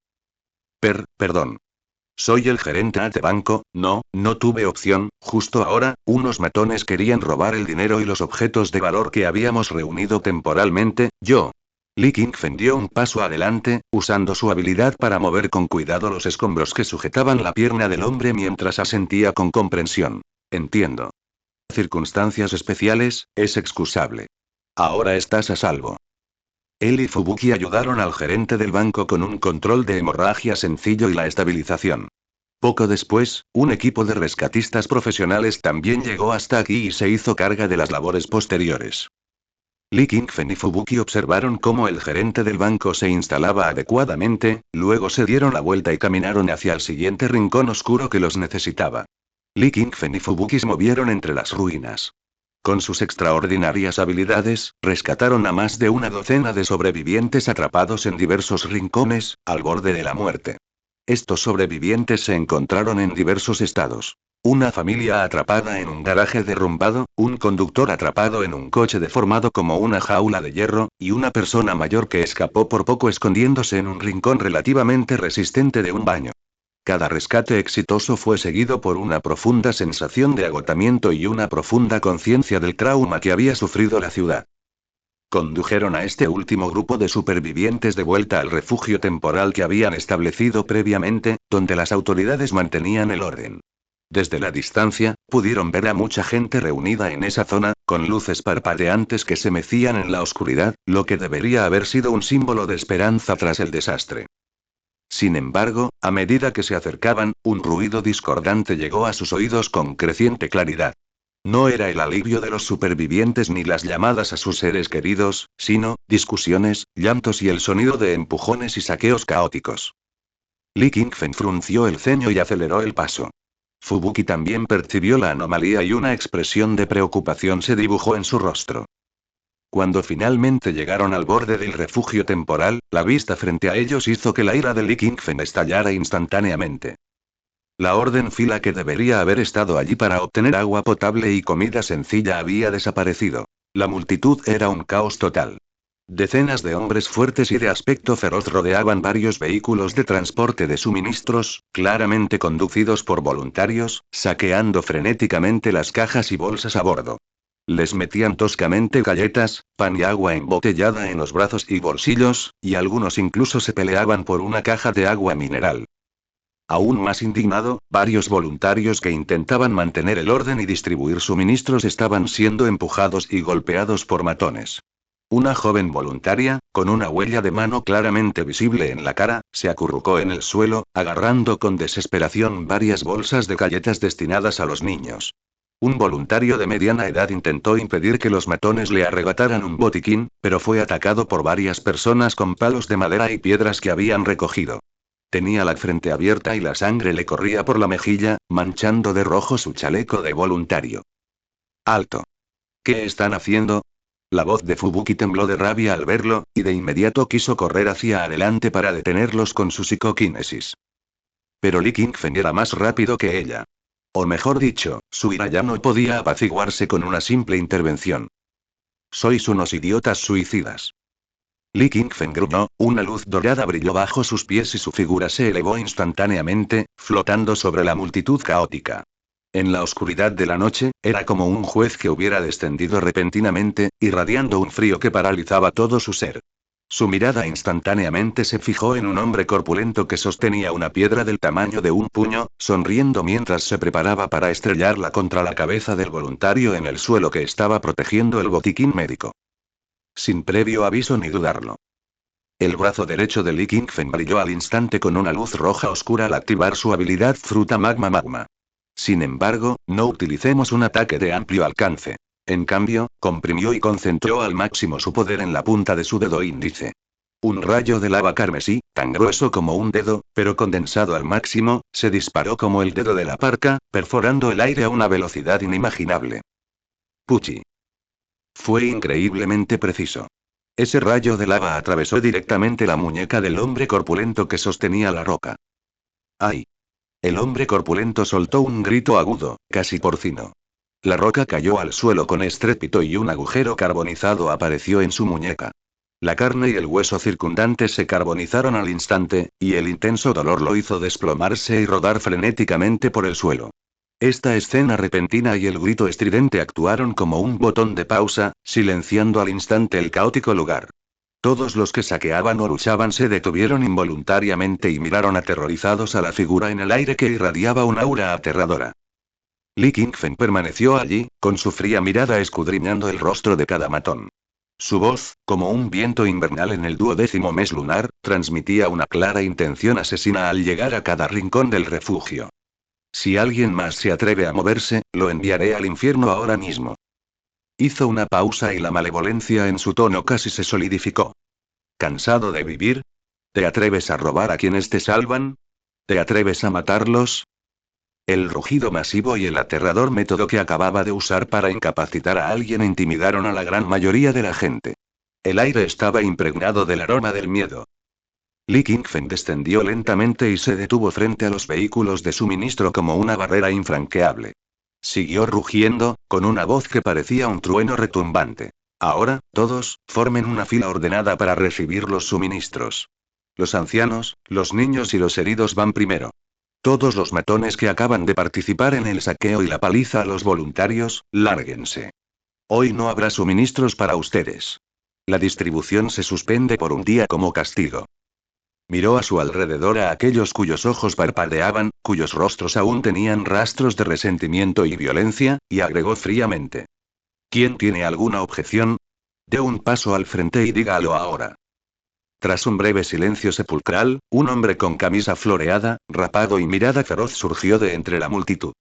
Perdón. Soy el gerente de banco, no tuve opción, justo ahora, unos matones querían robar el dinero y los objetos de valor que habíamos reunido temporalmente, yo. Li Qingfen dio un paso adelante, usando su habilidad para mover con cuidado los escombros que sujetaban la pierna del hombre mientras asentía con comprensión. Entiendo. Circunstancias especiales, es excusable. Ahora estás a salvo. Él y Fubuki ayudaron al gerente del banco con un control de hemorragia sencillo y la estabilización. Poco después, un equipo de rescatistas profesionales también llegó hasta aquí y se hizo carga de las labores posteriores. Li Qingfen y Fubuki observaron cómo el gerente del banco se instalaba adecuadamente, luego se dieron la vuelta y caminaron hacia el siguiente rincón oscuro que los necesitaba. Li Qingfen y Fubuki se movieron entre las ruinas. Con sus extraordinarias habilidades, rescataron a más de una docena de sobrevivientes atrapados en diversos rincones, al borde de la muerte. Estos sobrevivientes se encontraron en diversos estados. Una familia atrapada en un garaje derrumbado, un conductor atrapado en un coche deformado como una jaula de hierro, y una persona mayor que escapó por poco escondiéndose en un rincón relativamente resistente de un baño. Cada rescate exitoso fue seguido por una profunda sensación de agotamiento y una profunda conciencia del trauma que había sufrido la ciudad. Condujeron a este último grupo de supervivientes de vuelta al refugio temporal que habían establecido previamente, donde las autoridades mantenían el orden. Desde la distancia, pudieron ver a mucha gente reunida en esa zona, con luces parpadeantes que se mecían en la oscuridad, lo que debería haber sido un símbolo de esperanza tras el desastre. Sin embargo, a medida que se acercaban, un ruido discordante llegó a sus oídos con creciente claridad. No era el alivio de los supervivientes ni las llamadas a sus seres queridos, sino, discusiones, llantos y el sonido de empujones y saqueos caóticos. Li Qingfen frunció el ceño y aceleró el paso. Fubuki también percibió la anomalía y una expresión de preocupación se dibujó en su rostro. Cuando finalmente llegaron al borde del refugio temporal, la vista frente a ellos hizo que la ira de Li Qingfen estallara instantáneamente. La orden fila que debería haber estado allí para obtener agua potable y comida sencilla había desaparecido. La multitud era un caos total. Decenas de hombres fuertes y de aspecto feroz rodeaban varios vehículos de transporte de suministros, claramente conducidos por voluntarios, saqueando frenéticamente las cajas y bolsas a bordo. Les metían toscamente galletas, pan y agua embotellada en los brazos y bolsillos, y algunos incluso se peleaban por una caja de agua mineral. Aún más indignado, varios voluntarios que intentaban mantener el orden y distribuir suministros estaban siendo empujados y golpeados por matones. Una joven voluntaria, con una huella de mano claramente visible en la cara, se acurrucó en el suelo, agarrando con desesperación varias bolsas de galletas destinadas a los niños. Un voluntario de mediana edad intentó impedir que los matones le arrebataran un botiquín, pero fue atacado por varias personas con palos de madera y piedras que habían recogido. Tenía la frente abierta y la sangre le corría por la mejilla, manchando de rojo su chaleco de voluntario. ¡Alto! ¿Qué están haciendo? La voz de Fubuki tembló de rabia al verlo, y de inmediato quiso correr hacia adelante para detenerlos con su psicoquinesis. Pero Li Qingfen era más rápido que ella. O mejor dicho, su ira ya no podía apaciguarse con una simple intervención. Sois unos idiotas suicidas. Li Qingfen gruñó, una luz dorada brilló bajo sus pies y su figura se elevó instantáneamente, flotando sobre la multitud caótica. En la oscuridad de la noche, era como un juez que hubiera descendido repentinamente, irradiando un frío que paralizaba todo su ser. Su mirada instantáneamente se fijó en un hombre corpulento que sostenía una piedra del tamaño de un puño, sonriendo mientras se preparaba para estrellarla contra la cabeza del voluntario en el suelo que estaba protegiendo el botiquín médico. Sin previo aviso ni dudarlo. El brazo derecho de Li Qingfen brilló al instante con una luz roja oscura al activar su habilidad Fruta Magma. Sin embargo, no utilicemos un ataque de amplio alcance. En cambio, comprimió y concentró al máximo su poder en la punta de su dedo índice. Un rayo de lava carmesí, tan grueso como un dedo, pero condensado al máximo, se disparó como el dedo de la parca, perforando el aire a una velocidad inimaginable. Puchi. Fue increíblemente preciso. Ese rayo de lava atravesó directamente la muñeca del hombre corpulento que sostenía la roca. ¡Ay! El hombre corpulento soltó un grito agudo, casi porcino. La roca cayó al suelo con estrépito y un agujero carbonizado apareció en su muñeca. La carne y el hueso circundantes se carbonizaron al instante, y el intenso dolor lo hizo desplomarse y rodar frenéticamente por el suelo. Esta escena repentina y el grito estridente actuaron como un botón de pausa, silenciando al instante el caótico lugar. Todos los que saqueaban o luchaban se detuvieron involuntariamente y miraron aterrorizados a la figura en el aire que irradiaba un aura aterradora. Li Qingfen permaneció allí, con su fría mirada escudriñando el rostro de cada matón. Su voz, como un viento invernal en el 12º mes lunar, transmitía una clara intención asesina al llegar a cada rincón del refugio. Si alguien más se atreve a moverse, lo enviaré al infierno ahora mismo. Hizo una pausa y la malevolencia en su tono casi se solidificó. ¿Cansado de vivir? ¿Te atreves a robar a quienes te salvan? ¿Te atreves a matarlos? El rugido masivo y el aterrador método que acababa de usar para incapacitar a alguien intimidaron a la gran mayoría de la gente. El aire estaba impregnado del aroma del miedo. Li Qingfen descendió lentamente y se detuvo frente a los vehículos de suministro como una barrera infranqueable. Siguió rugiendo, con una voz que parecía un trueno retumbante. Ahora, todos, formen una fila ordenada para recibir los suministros. Los ancianos, los niños y los heridos van primero. Todos los matones que acaban de participar en el saqueo y la paliza a los voluntarios, lárguense. Hoy no habrá suministros para ustedes. La distribución se suspende por un día como castigo. Miró a su alrededor a aquellos cuyos ojos parpadeaban, cuyos rostros aún tenían rastros de resentimiento y violencia, y agregó fríamente. ¿Quién tiene alguna objeción? Dé un paso al frente y dígalo ahora. Tras un breve silencio sepulcral, un hombre con camisa floreada, rapado y mirada feroz surgió de entre la multitud.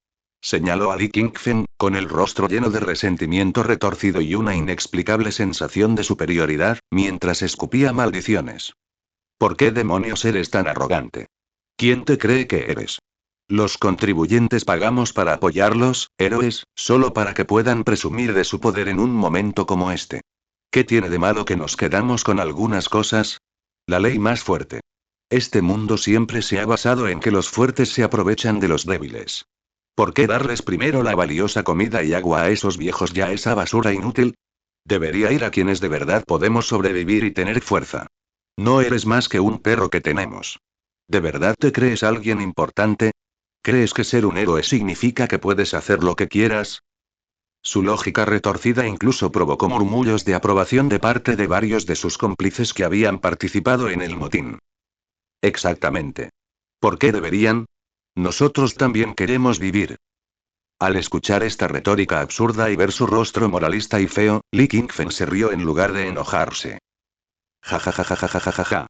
Señaló a Li Qingfen, con el rostro lleno de resentimiento retorcido y una inexplicable sensación de superioridad, mientras escupía maldiciones. ¿Por qué demonios eres tan arrogante? ¿Quién te cree que eres? Los contribuyentes pagamos para apoyarlos, héroes, solo para que puedan presumir de su poder en un momento como este. ¿Qué tiene de malo que nos quedamos con algunas cosas? La ley más fuerte. Este mundo siempre se ha basado en que los fuertes se aprovechan de los débiles. ¿Por qué darles primero la valiosa comida y agua a esos viejos y a esa basura inútil? Debería ir a quienes de verdad podemos sobrevivir y tener fuerza. No eres más que un perro que tenemos. ¿De verdad te crees alguien importante? ¿Crees que ser un héroe significa que puedes hacer lo que quieras? Su lógica retorcida incluso provocó murmullos de aprobación de parte de varios de sus cómplices que habían participado en el motín. Exactamente. ¿Por qué deberían? Nosotros también queremos vivir. Al escuchar esta retórica absurda y ver su rostro moralista y feo, Li Qingfen se rió en lugar de enojarse. Ja ja ja ja ja ja ja ja ja.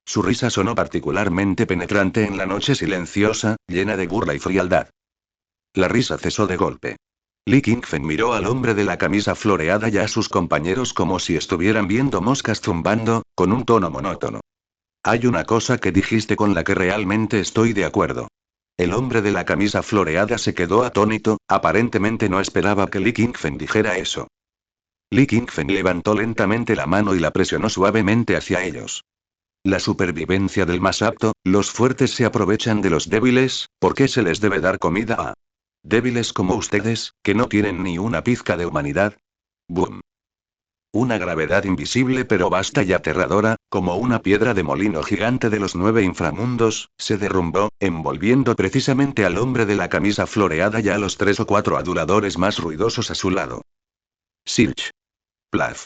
Su risa sonó particularmente penetrante en la noche silenciosa, llena de burla y frialdad. La risa cesó de golpe. Li Qingfen miró al hombre de la camisa floreada y a sus compañeros como si estuvieran viendo moscas zumbando, con un tono monótono. Hay una cosa que dijiste con la que realmente estoy de acuerdo. El hombre de la camisa floreada se quedó atónito, aparentemente no esperaba que Li Qingfen dijera eso. Li Qingfen levantó lentamente la mano y la presionó suavemente hacia ellos. La supervivencia del más apto, los fuertes se aprovechan de los débiles, ¿por qué se les debe dar comida a débiles como ustedes, que no tienen ni una pizca de humanidad? ¡Boom! Una gravedad invisible pero vasta y aterradora, como una piedra de molino gigante de los 9 inframundos, se derrumbó, envolviendo precisamente al hombre de la camisa floreada y a los 3 o 4 aduladores más ruidosos a su lado. Silch. Plaf.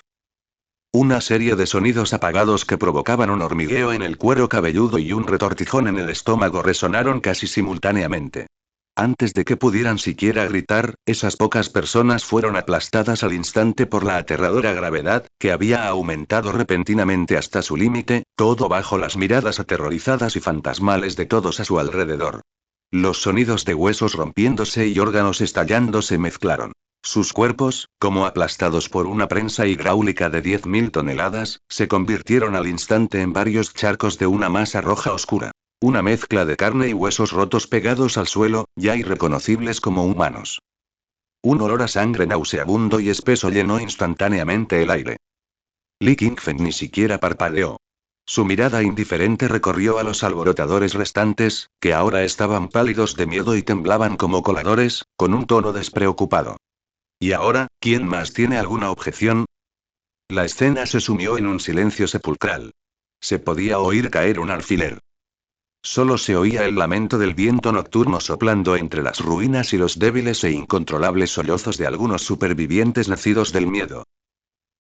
Una serie de sonidos apagados que provocaban un hormigueo en el cuero cabelludo y un retortijón en el estómago resonaron casi simultáneamente. Antes de que pudieran siquiera gritar, esas pocas personas fueron aplastadas al instante por la aterradora gravedad, que había aumentado repentinamente hasta su límite, todo bajo las miradas aterrorizadas y fantasmales de todos a su alrededor. Los sonidos de huesos rompiéndose y órganos estallando se mezclaron. Sus cuerpos, como aplastados por una prensa hidráulica de 10.000 toneladas, se convirtieron al instante en varios charcos de una masa roja oscura. Una mezcla de carne y huesos rotos pegados al suelo, ya irreconocibles como humanos. Un olor a sangre nauseabundo y espeso llenó instantáneamente el aire. Li Qingfen ni siquiera parpadeó. Su mirada indiferente recorrió a los alborotadores restantes, que ahora estaban pálidos de miedo y temblaban como coladores, con un tono despreocupado. ¿Y ahora, quién más tiene alguna objeción? La escena se sumió en un silencio sepulcral. Se podía oír caer un alfiler. Solo se oía el lamento del viento nocturno soplando entre las ruinas y los débiles e incontrolables sollozos de algunos supervivientes nacidos del miedo.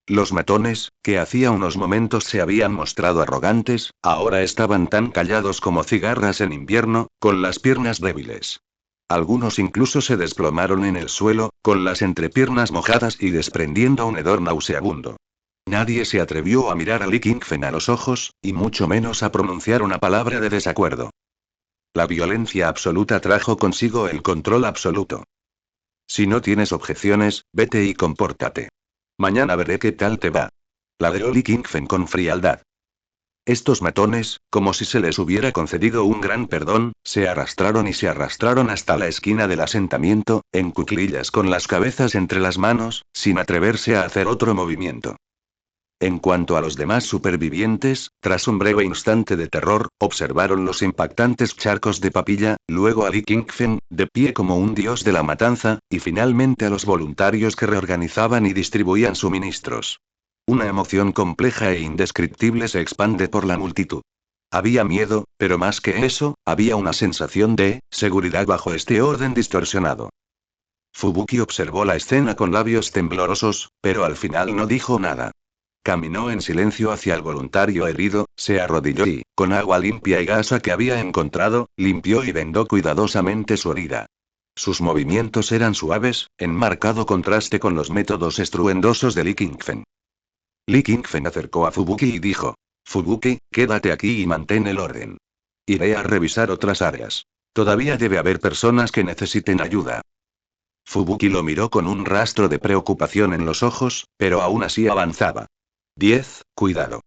Los matones, que hacía unos momentos se habían mostrado arrogantes, ahora estaban tan callados como cigarras en invierno, con las piernas débiles. Algunos incluso se desplomaron en el suelo, con las entrepiernas mojadas y desprendiendo un hedor nauseabundo. Nadie se atrevió a mirar a Li Qingfen a los ojos, y mucho menos a pronunciar una palabra de desacuerdo. La violencia absoluta trajo consigo el control absoluto. Si no tienes objeciones, vete y compórtate. Mañana veré qué tal te va. Ladró Li Qingfen con frialdad. Estos matones, como si se les hubiera concedido un gran perdón, se arrastraron y se arrastraron hasta la esquina del asentamiento, en cuclillas con las cabezas entre las manos, sin atreverse a hacer otro movimiento. En cuanto a los demás supervivientes, tras un breve instante de terror, observaron los impactantes charcos de papilla, luego a Li Qingfen, de pie como un dios de la matanza, y finalmente a los voluntarios que reorganizaban y distribuían suministros. Una emoción compleja e indescriptible se expande por la multitud. Había miedo, pero más que eso, había una sensación de seguridad bajo este orden distorsionado. Fubuki observó la escena con labios temblorosos, pero al final no dijo nada. Caminó en silencio hacia el voluntario herido, se arrodilló y, con agua limpia y gasa que había encontrado, limpió y vendó cuidadosamente su herida. Sus movimientos eran suaves, en marcado contraste con los métodos estruendosos de Li Qingfen. Li Qingfen acercó a Fubuki y dijo: Fubuki, quédate aquí y mantén el orden. Iré a revisar otras áreas. Todavía debe haber personas que necesiten ayuda. Fubuki lo miró con un rastro de preocupación en los ojos, pero aún así avanzaba. 10, cuidado.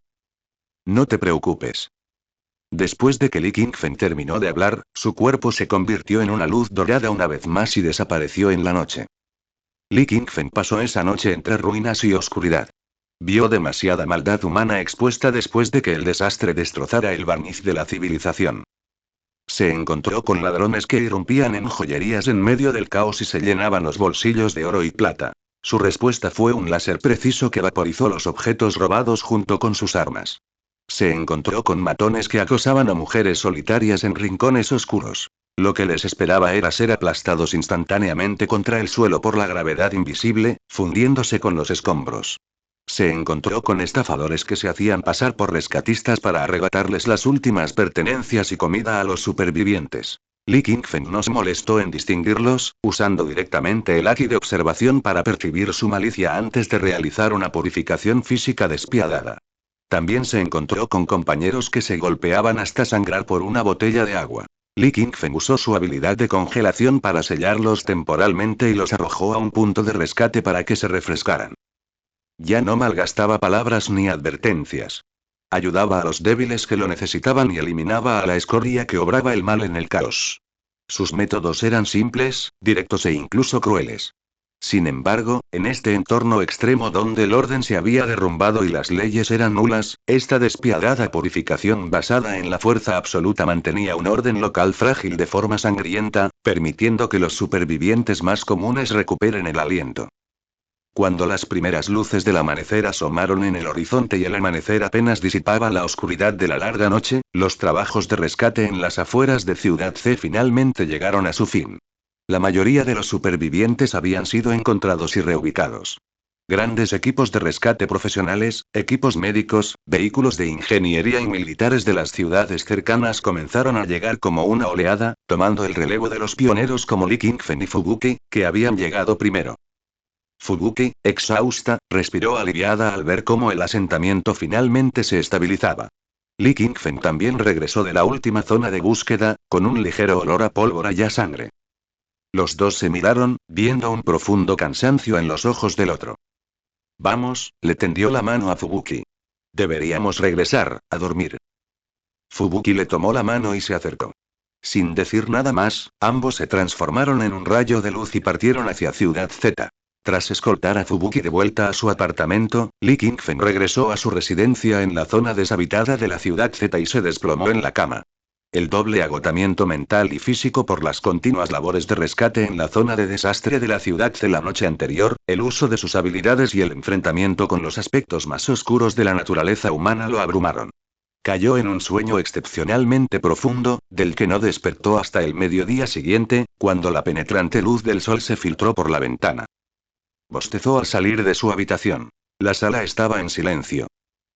No te preocupes. Después de que Li Qingfen terminó de hablar, su cuerpo se convirtió en una luz dorada una vez más y desapareció en la noche. Li Qingfen pasó esa noche entre ruinas y oscuridad. Vio demasiada maldad humana expuesta después de que el desastre destrozara el barniz de la civilización. Se encontró con ladrones que irrumpían en joyerías en medio del caos y se llenaban los bolsillos de oro y plata. Su respuesta fue un láser preciso que vaporizó los objetos robados junto con sus armas. Se encontró con matones que acosaban a mujeres solitarias en rincones oscuros. Lo que les esperaba era ser aplastados instantáneamente contra el suelo por la gravedad invisible, fundiéndose con los escombros. Se encontró con estafadores que se hacían pasar por rescatistas para arrebatarles las últimas pertenencias y comida a los supervivientes. Li Qingfen no se molestó en distinguirlos, usando directamente el haki de observación para percibir su malicia antes de realizar una purificación física despiadada. También se encontró con compañeros que se golpeaban hasta sangrar por una botella de agua. Li Qingfen usó su habilidad de congelación para sellarlos temporalmente y los arrojó a un punto de rescate para que se refrescaran. Ya no malgastaba palabras ni advertencias. Ayudaba a los débiles que lo necesitaban y eliminaba a la escoria que obraba el mal en el caos. Sus métodos eran simples, directos e incluso crueles. Sin embargo, en este entorno extremo donde el orden se había derrumbado y las leyes eran nulas, esta despiadada purificación basada en la fuerza absoluta mantenía un orden local frágil de forma sangrienta, permitiendo que los supervivientes más comunes recuperen el aliento. Cuando las primeras luces del amanecer asomaron en el horizonte y el amanecer apenas disipaba la oscuridad de la larga noche, los trabajos de rescate en las afueras de Ciudad C finalmente llegaron a su fin. La mayoría de los supervivientes habían sido encontrados y reubicados. Grandes equipos de rescate profesionales, equipos médicos, vehículos de ingeniería y militares de las ciudades cercanas comenzaron a llegar como una oleada, tomando el relevo de los pioneros como Li Qingfen y Fubuki, que habían llegado primero. Fubuki, exhausta, respiró aliviada al ver cómo el asentamiento finalmente se estabilizaba. Li Qingfen también regresó de la última zona de búsqueda, con un ligero olor a pólvora y a sangre. Los dos se miraron, viendo un profundo cansancio en los ojos del otro. Vamos, le tendió la mano a Fubuki. Deberíamos regresar, a dormir. Fubuki le tomó la mano y se acercó. Sin decir nada más, ambos se transformaron en un rayo de luz y partieron hacia Ciudad Z. Tras escoltar a Fubuki de vuelta a su apartamento, Li Qingfen regresó a su residencia en la zona deshabitada de la Ciudad Z y se desplomó en la cama. El doble agotamiento mental y físico por las continuas labores de rescate en la zona de desastre de la Ciudad Z la noche anterior, el uso de sus habilidades y el enfrentamiento con los aspectos más oscuros de la naturaleza humana lo abrumaron. Cayó en un sueño excepcionalmente profundo, del que no despertó hasta el mediodía siguiente, cuando la penetrante luz del sol se filtró por la ventana. Bostezó al salir de su habitación. La sala estaba en silencio.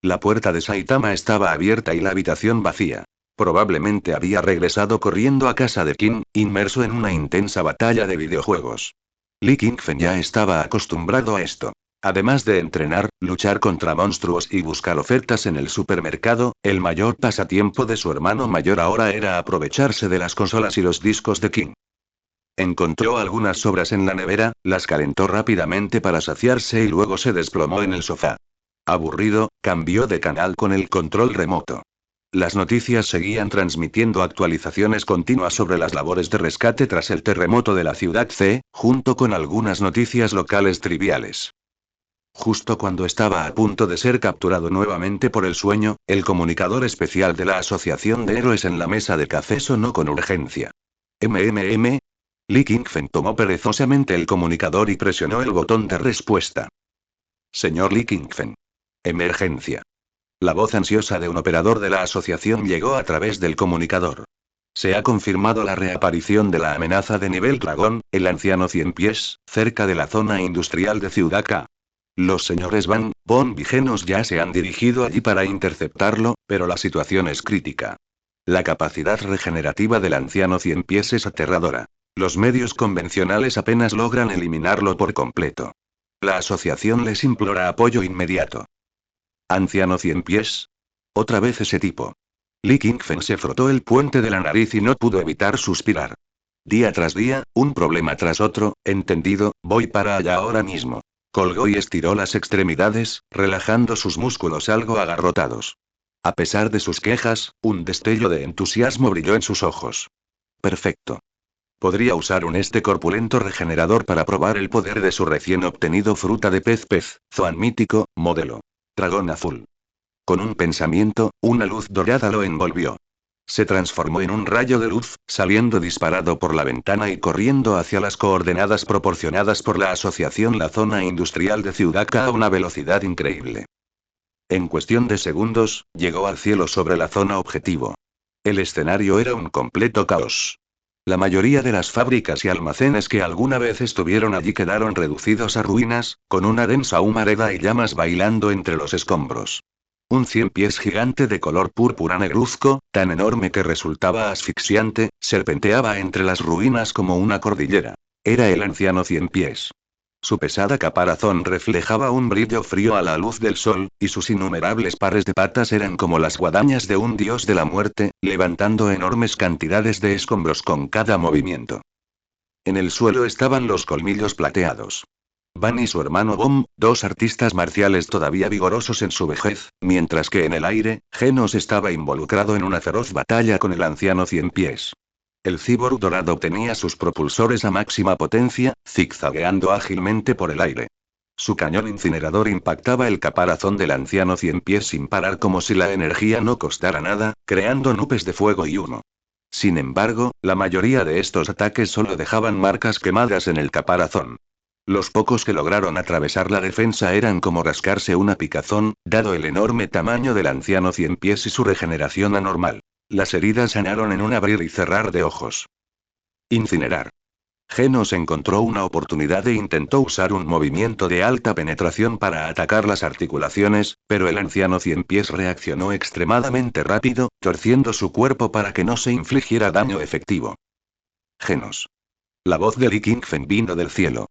La puerta de Saitama estaba abierta y la habitación vacía. Probablemente había regresado corriendo a casa de Kin, inmerso en una intensa batalla de videojuegos. Li Qingfen ya estaba acostumbrado a esto. Además de entrenar, luchar contra monstruos y buscar ofertas en el supermercado, el mayor pasatiempo de su hermano mayor ahora era aprovecharse de las consolas y los discos de Kin. Encontró algunas sobras en la nevera, las calentó rápidamente para saciarse y luego se desplomó en el sofá. Aburrido, cambió de canal con el control remoto. Las noticias seguían transmitiendo actualizaciones continuas sobre las labores de rescate tras el terremoto de la Ciudad C, junto con algunas noticias locales triviales. Justo cuando estaba a punto de ser capturado nuevamente por el sueño, el comunicador especial de la Asociación de Héroes en la mesa de café sonó con urgencia. MMM. Li Qingfen tomó perezosamente el comunicador y presionó el botón de respuesta. Señor Li Qingfen. Emergencia. La voz ansiosa de un operador de la asociación llegó a través del comunicador. Se ha confirmado la reaparición de la amenaza de nivel dragón, el anciano 100 pies, cerca de la zona industrial de Ciudad K. Los señores Van, Von Vigenos ya se han dirigido allí para interceptarlo, pero la situación es crítica. La capacidad regenerativa del anciano 100 pies es aterradora. Los medios convencionales apenas logran eliminarlo por completo. La asociación les implora apoyo inmediato. ¿Anciano 100 pies? Otra vez ese tipo. Li Qingfen se frotó el puente de la nariz y no pudo evitar suspirar. Día tras día, un problema tras otro, entendido, voy para allá ahora mismo. Colgó y estiró las extremidades, relajando sus músculos algo agarrotados. A pesar de sus quejas, un destello de entusiasmo brilló en sus ojos. Perfecto. Podría usar un corpulento regenerador para probar el poder de su recién obtenido fruta de pez, Zoan mítico, modelo. Dragón azul. Con un pensamiento, una luz dorada lo envolvió. Se transformó en un rayo de luz, saliendo disparado por la ventana y corriendo hacia las coordenadas proporcionadas por la asociación La Zona Industrial de Ciudad K a una velocidad increíble. En cuestión de segundos, llegó al cielo sobre la zona objetivo. El escenario era un completo caos. La mayoría de las fábricas y almacenes que alguna vez estuvieron allí quedaron reducidos a ruinas, con una densa humareda y llamas bailando entre los escombros. Un 100 pies gigante de color púrpura negruzco, tan enorme que resultaba asfixiante, serpenteaba entre las ruinas como una cordillera. Era el anciano 100 pies. Su pesada caparazón reflejaba un brillo frío a la luz del sol, y sus innumerables pares de patas eran como las guadañas de un dios de la muerte, levantando enormes cantidades de escombros con cada movimiento. En el suelo estaban los colmillos plateados. Van y su hermano Bom, dos artistas marciales todavía vigorosos en su vejez, mientras que en el aire, Genos estaba involucrado en una feroz batalla con el anciano 100 pies. El cíborg dorado tenía sus propulsores a máxima potencia, zigzagueando ágilmente por el aire. Su cañón incinerador impactaba el caparazón del anciano 100 pies sin parar como si la energía no costara nada, creando nubes de fuego y humo. Sin embargo, la mayoría de estos ataques solo dejaban marcas quemadas en el caparazón. Los pocos que lograron atravesar la defensa eran como rascarse una picazón, dado el enorme tamaño del anciano 100 pies y su regeneración anormal. Las heridas sanaron en un abrir y cerrar de ojos. Incinerar. Genos encontró una oportunidad e intentó usar un movimiento de alta penetración para atacar las articulaciones, pero el anciano 100 pies reaccionó extremadamente rápido, torciendo su cuerpo para que no se infligiera daño efectivo. Genos. La voz de Li Qingfen vino del cielo.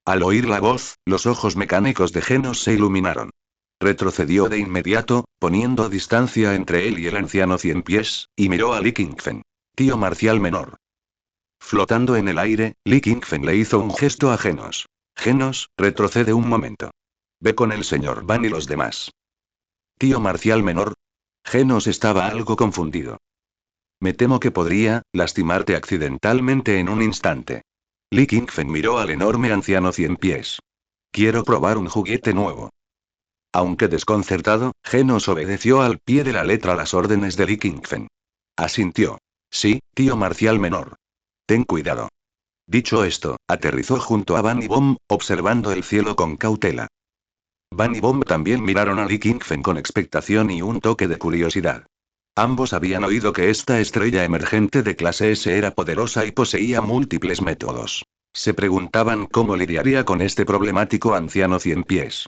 Al oír la voz, los ojos mecánicos de Genos se iluminaron. Retrocedió de inmediato, poniendo distancia entre él y el anciano 100 pies, y miró a Li Qingfen. Tío marcial menor. Flotando en el aire, Li Qingfen le hizo un gesto a Genos. Genos, retrocede un momento. Ve con el señor Van y los demás. Tío marcial menor. Genos estaba algo confundido. Me temo que podría lastimarte accidentalmente en un instante. Li Qingfen miró al enorme anciano 100 pies. Quiero probar un juguete nuevo. Aunque desconcertado, Genos obedeció al pie de la letra las órdenes de Li Qingfen. Asintió. Sí, tío marcial menor. Ten cuidado. Dicho esto, aterrizó junto a Van y Bom, observando el cielo con cautela. Van y Bom también miraron a Li Qingfen con expectación y un toque de curiosidad. Ambos habían oído que esta estrella emergente de clase S era poderosa y poseía múltiples métodos. Se preguntaban cómo lidiaría con este problemático anciano 100 pies.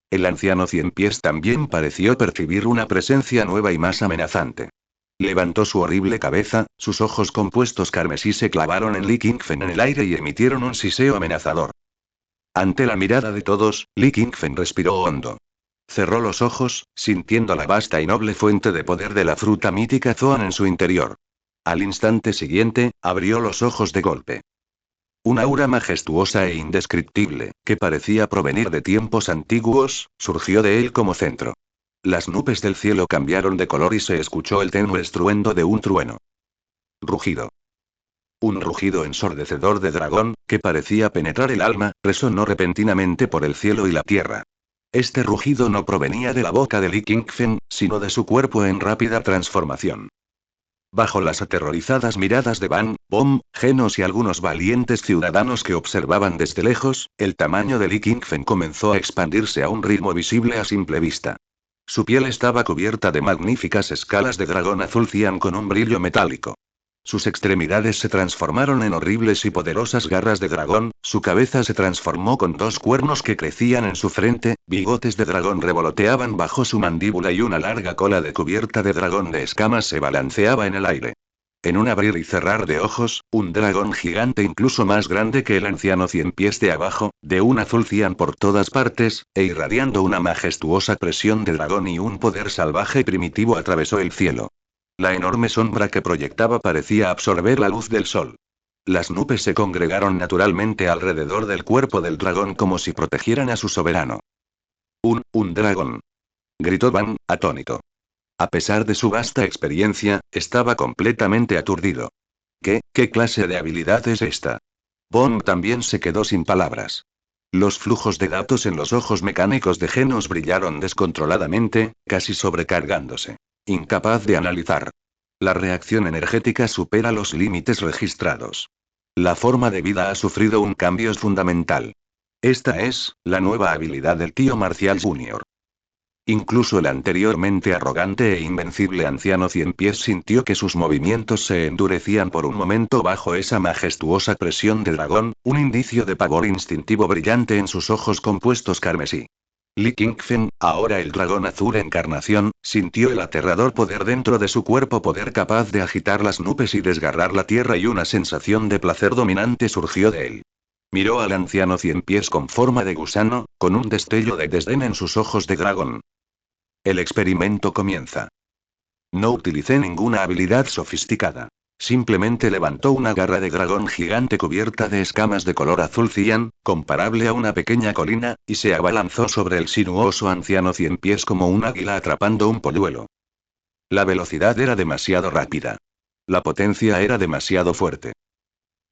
El anciano 100 pies también pareció percibir una presencia nueva y más amenazante. Levantó su horrible cabeza, sus ojos compuestos carmesí se clavaron en Li Qingfen en el aire y emitieron un siseo amenazador. Ante la mirada de todos, Li Qingfen respiró hondo. Cerró los ojos, sintiendo la vasta y noble fuente de poder de la fruta mítica Zoan en su interior. Al instante siguiente, abrió los ojos de golpe. Un aura majestuosa e indescriptible, que parecía provenir de tiempos antiguos, surgió de él como centro. Las nubes del cielo cambiaron de color y se escuchó el tenue estruendo de un trueno. Rugido. Un rugido ensordecedor de dragón, que parecía penetrar el alma, resonó repentinamente por el cielo y la tierra. Este rugido no provenía de la boca de Li Qingfen, sino de su cuerpo en rápida transformación. Bajo las aterrorizadas miradas de Van, Bom, Genos y algunos valientes ciudadanos que observaban desde lejos, el tamaño de Li Qingfen comenzó a expandirse a un ritmo visible a simple vista. Su piel estaba cubierta de magníficas escalas de dragón azul cian con un brillo metálico. Sus extremidades se transformaron en horribles y poderosas garras de dragón, su cabeza se transformó con dos cuernos que crecían en su frente, bigotes de dragón revoloteaban bajo su mandíbula y una larga cola de cubierta de dragón de escamas se balanceaba en el aire. En un abrir y cerrar de ojos, un dragón gigante incluso más grande que el anciano 100 pies de abajo, de un azul cian por todas partes, e irradiando una majestuosa presión de dragón y un poder salvaje y primitivo atravesó el cielo. La enorme sombra que proyectaba parecía absorber la luz del sol. Las nubes se congregaron naturalmente alrededor del cuerpo del dragón como si protegieran a su soberano. Un dragón. Gritó Van, atónito. A pesar de su vasta experiencia, estaba completamente aturdido. ¿Qué clase de habilidad es esta? Bond también se quedó sin palabras. Los flujos de datos en los ojos mecánicos de Genos brillaron descontroladamente, casi sobrecargándose. Incapaz de analizar. La reacción energética supera los límites registrados. La forma de vida ha sufrido un cambio fundamental. Esta es, la nueva habilidad del tío Marcial Jr. Incluso el anteriormente arrogante e invencible anciano Cien Pies sintió que sus movimientos se endurecían por un momento bajo esa majestuosa presión de dragón, un indicio de pavor instintivo brillante en sus ojos compuestos carmesí. Li Qingfen, ahora el dragón azul encarnación, sintió el aterrador poder dentro de su cuerpo, poder capaz de agitar las nubes y desgarrar la tierra, y una sensación de placer dominante surgió de él. Miró al anciano Cien Pies con forma de gusano, con un destello de desdén en sus ojos de dragón. El experimento comienza. No utilicé ninguna habilidad sofisticada. Simplemente levantó una garra de dragón gigante cubierta de escamas de color azul cian, comparable a una pequeña colina, y se abalanzó sobre el sinuoso anciano Cien Pies como un águila atrapando un polluelo. La velocidad era demasiado rápida. La potencia era demasiado fuerte.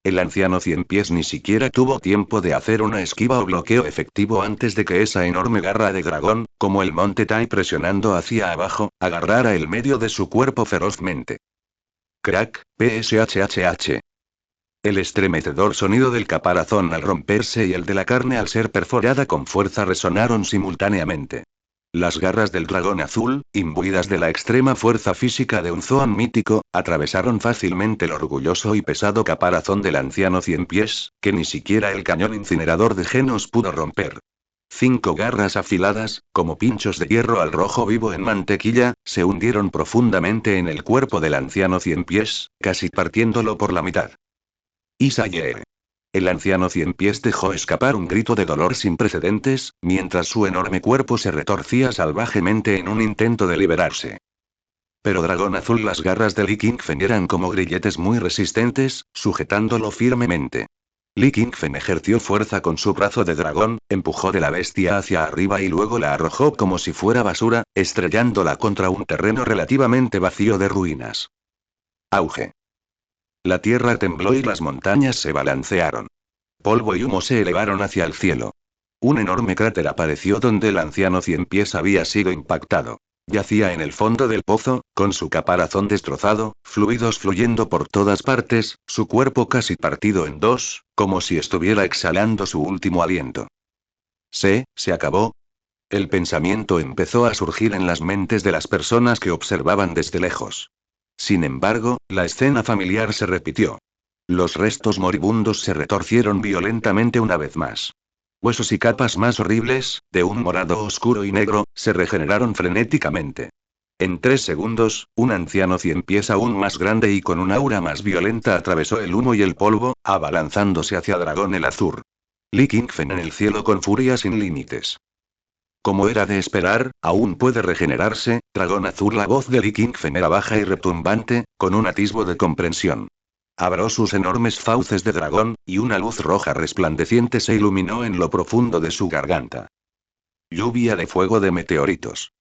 El anciano Cien Pies ni siquiera tuvo tiempo de hacer una esquiva o bloqueo efectivo antes de que esa enorme garra de dragón, como el monte Tai presionando hacia abajo, agarrara el medio de su cuerpo ferozmente. Crack, pshhh. El estremecedor sonido del caparazón al romperse y el de la carne al ser perforada con fuerza resonaron simultáneamente. Las garras del dragón azul, imbuidas de la extrema fuerza física de un Zoan mítico, atravesaron fácilmente el orgulloso y pesado caparazón del anciano Cien Pies, que ni siquiera el cañón incinerador de Genos pudo romper. 5 garras afiladas, como pinchos de hierro al rojo vivo en mantequilla, se hundieron profundamente en el cuerpo del anciano Cien Pies, casi partiéndolo por la mitad. Isaye. El anciano Cien Pies dejó escapar un grito de dolor sin precedentes, mientras su enorme cuerpo se retorcía salvajemente en un intento de liberarse. Pero Dragón Azul, las garras de Li Qingfen eran como grilletes muy resistentes, sujetándolo firmemente. Li Qingfen ejerció fuerza con su brazo de dragón, empujó de la bestia hacia arriba y luego la arrojó como si fuera basura, estrellándola contra un terreno relativamente vacío de ruinas. Auge. La tierra tembló y las montañas se balancearon. Polvo y humo se elevaron hacia el cielo. Un enorme cráter apareció donde el anciano Cien Pies había sido impactado. Yacía en el fondo del pozo, con su caparazón destrozado, fluidos fluyendo por todas partes, su cuerpo casi partido en dos, como si estuviera exhalando su último aliento. ¿Se acabó? El pensamiento empezó a surgir en las mentes de las personas que observaban desde lejos. Sin embargo, la escena familiar se repitió. Los restos moribundos se retorcieron violentamente una vez más. Huesos y capas más horribles, de un morado oscuro y negro, se regeneraron frenéticamente. En 3 segundos, un anciano Cien Pies aún más grande y con un aura más violenta atravesó el humo y el polvo, abalanzándose hacia Dragón el Azul. Li Qingfen en el cielo con furia sin límites. Como era de esperar, aún puede regenerarse, Dragón Azul. La voz de Li Qingfen era baja y retumbante, con un atisbo de comprensión. Abrió sus enormes fauces de dragón, y una luz roja resplandeciente se iluminó en lo profundo de su garganta. Lluvia de fuego de meteoritos.